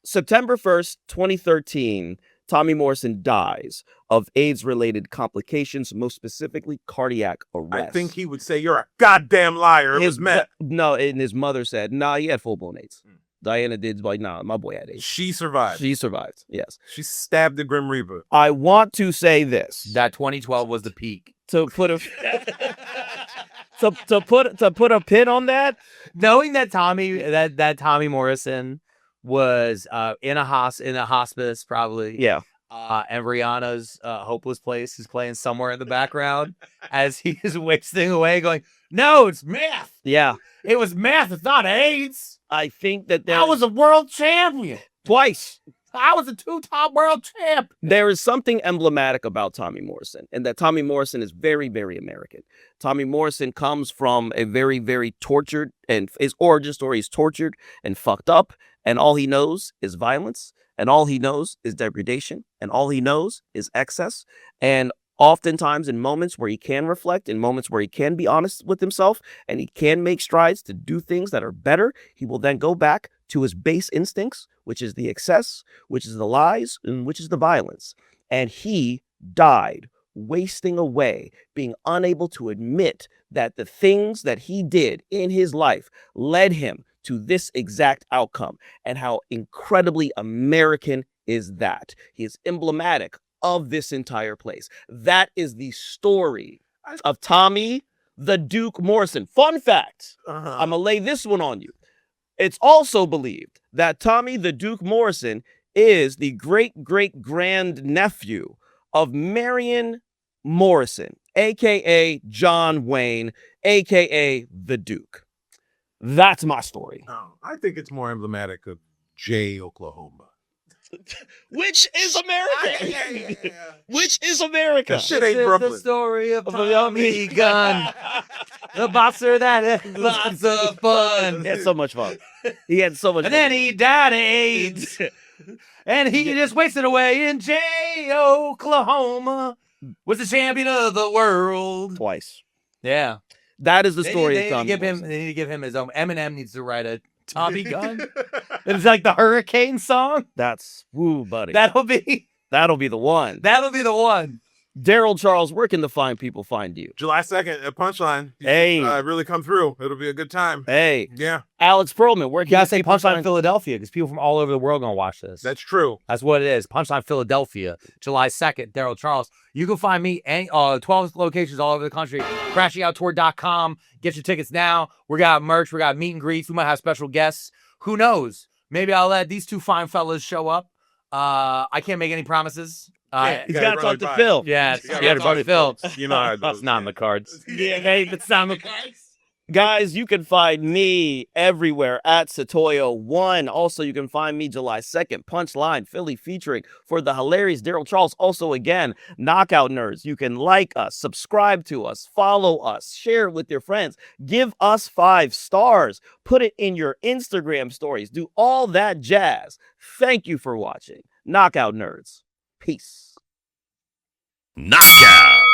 September 1st, 2013, Tommy Morrison dies of AIDS-related complications, most specifically cardiac arrest. I think he would say, "You're a goddamn liar." It was meth. No, and his mother said, he had full-blown AIDS. Diana did, but my boy had AIDS. She survived. She survived, yes. She stabbed the Grim Reaper. I want to say this. That 2012 was the peak. To put a to put a pin on that, knowing that Tommy Morrison was in a hospice probably. Yeah. And Rihanna's Hopeless Place is playing somewhere in the background as he is wasting away going, "No, it's meth. Yeah. It was meth. It's not AIDS. I think that I was a world champion. Twice. I was a 2-time world champ." There is something emblematic about Tommy Morrison, and that Tommy Morrison is very, very American. Tommy Morrison comes from a very, very tortured, and his origin story is tortured and fucked up, and all he knows is violence, and all he knows is degradation, and all he knows is excess. And oftentimes in moments where he can reflect, in moments where he can be honest with himself, and he can make strides to do things that are better, he will then go back to his base instincts, which is the excess, which is the lies, and which is the violence. And he died wasting away, being unable to admit that the things that he did in his life led him to this exact outcome. And how incredibly American is that? He is emblematic of this entire place. That is the story of Tommy the Duke Morrison. Fun fact, I'm going to lay this one on you. It's also believed that Tommy the Duke Morrison is the great-great-grand-nephew of Marion Morrison, a.k.a. John Wayne, a.k.a. the Duke. That's my story. I think it's more emblematic of Oklahoma. Which is America. Which is America. That shit ain't This is Brooklyn. the story of Tommy Gunn, the boxer that had lots of fun. He had so much fun. He had so much And fun. then he died of AIDS. And he just wasted away in Oklahoma. Was the champion of the world. Twice. Yeah. That is the They story need, of they, Tommy need to give him, Morrison. they need to give him his own. Eminem needs to write a Tommy Gunn. It's like the hurricane song. That's woo, buddy. That'll be That'll be the one. the one. Darryl Charles, where can the fine people find you? July 2nd at Punchline. Hey. Really come through. It'll be a good time. Hey, Yeah, Alex Pearlman, where You can gotta the say people Punchline find- Philadelphia because people from all over the world gonna watch this. that's true. That's what it is. Punchline Philadelphia, July 2nd, Darryl Charles. You can find me any 12 locations all over the country. CrashyOutTour.com. Get your tickets now. We got merch. We got meet and greets. We might have special guests. Who knows? Maybe I'll let these two fine fellas show up. I can't make any promises. He's got to talk to Phil. Yeah, You gotta yeah, run to Phil. You know how it That's goes. not in the cards. Yeah, hey, that's not the cards. Guys, you can find me everywhere at Setoiyo1. Also, you can find me July 2nd, Punchline Philly featuring for the hilarious Darryl Charles. Also, again, Knockout Nerds. You can like us, subscribe to us, follow us, share it with your friends, give us 5 stars, put it in your Instagram stories, do all that jazz. Thank you for watching. Knockout Nerds. Peace. Knockout.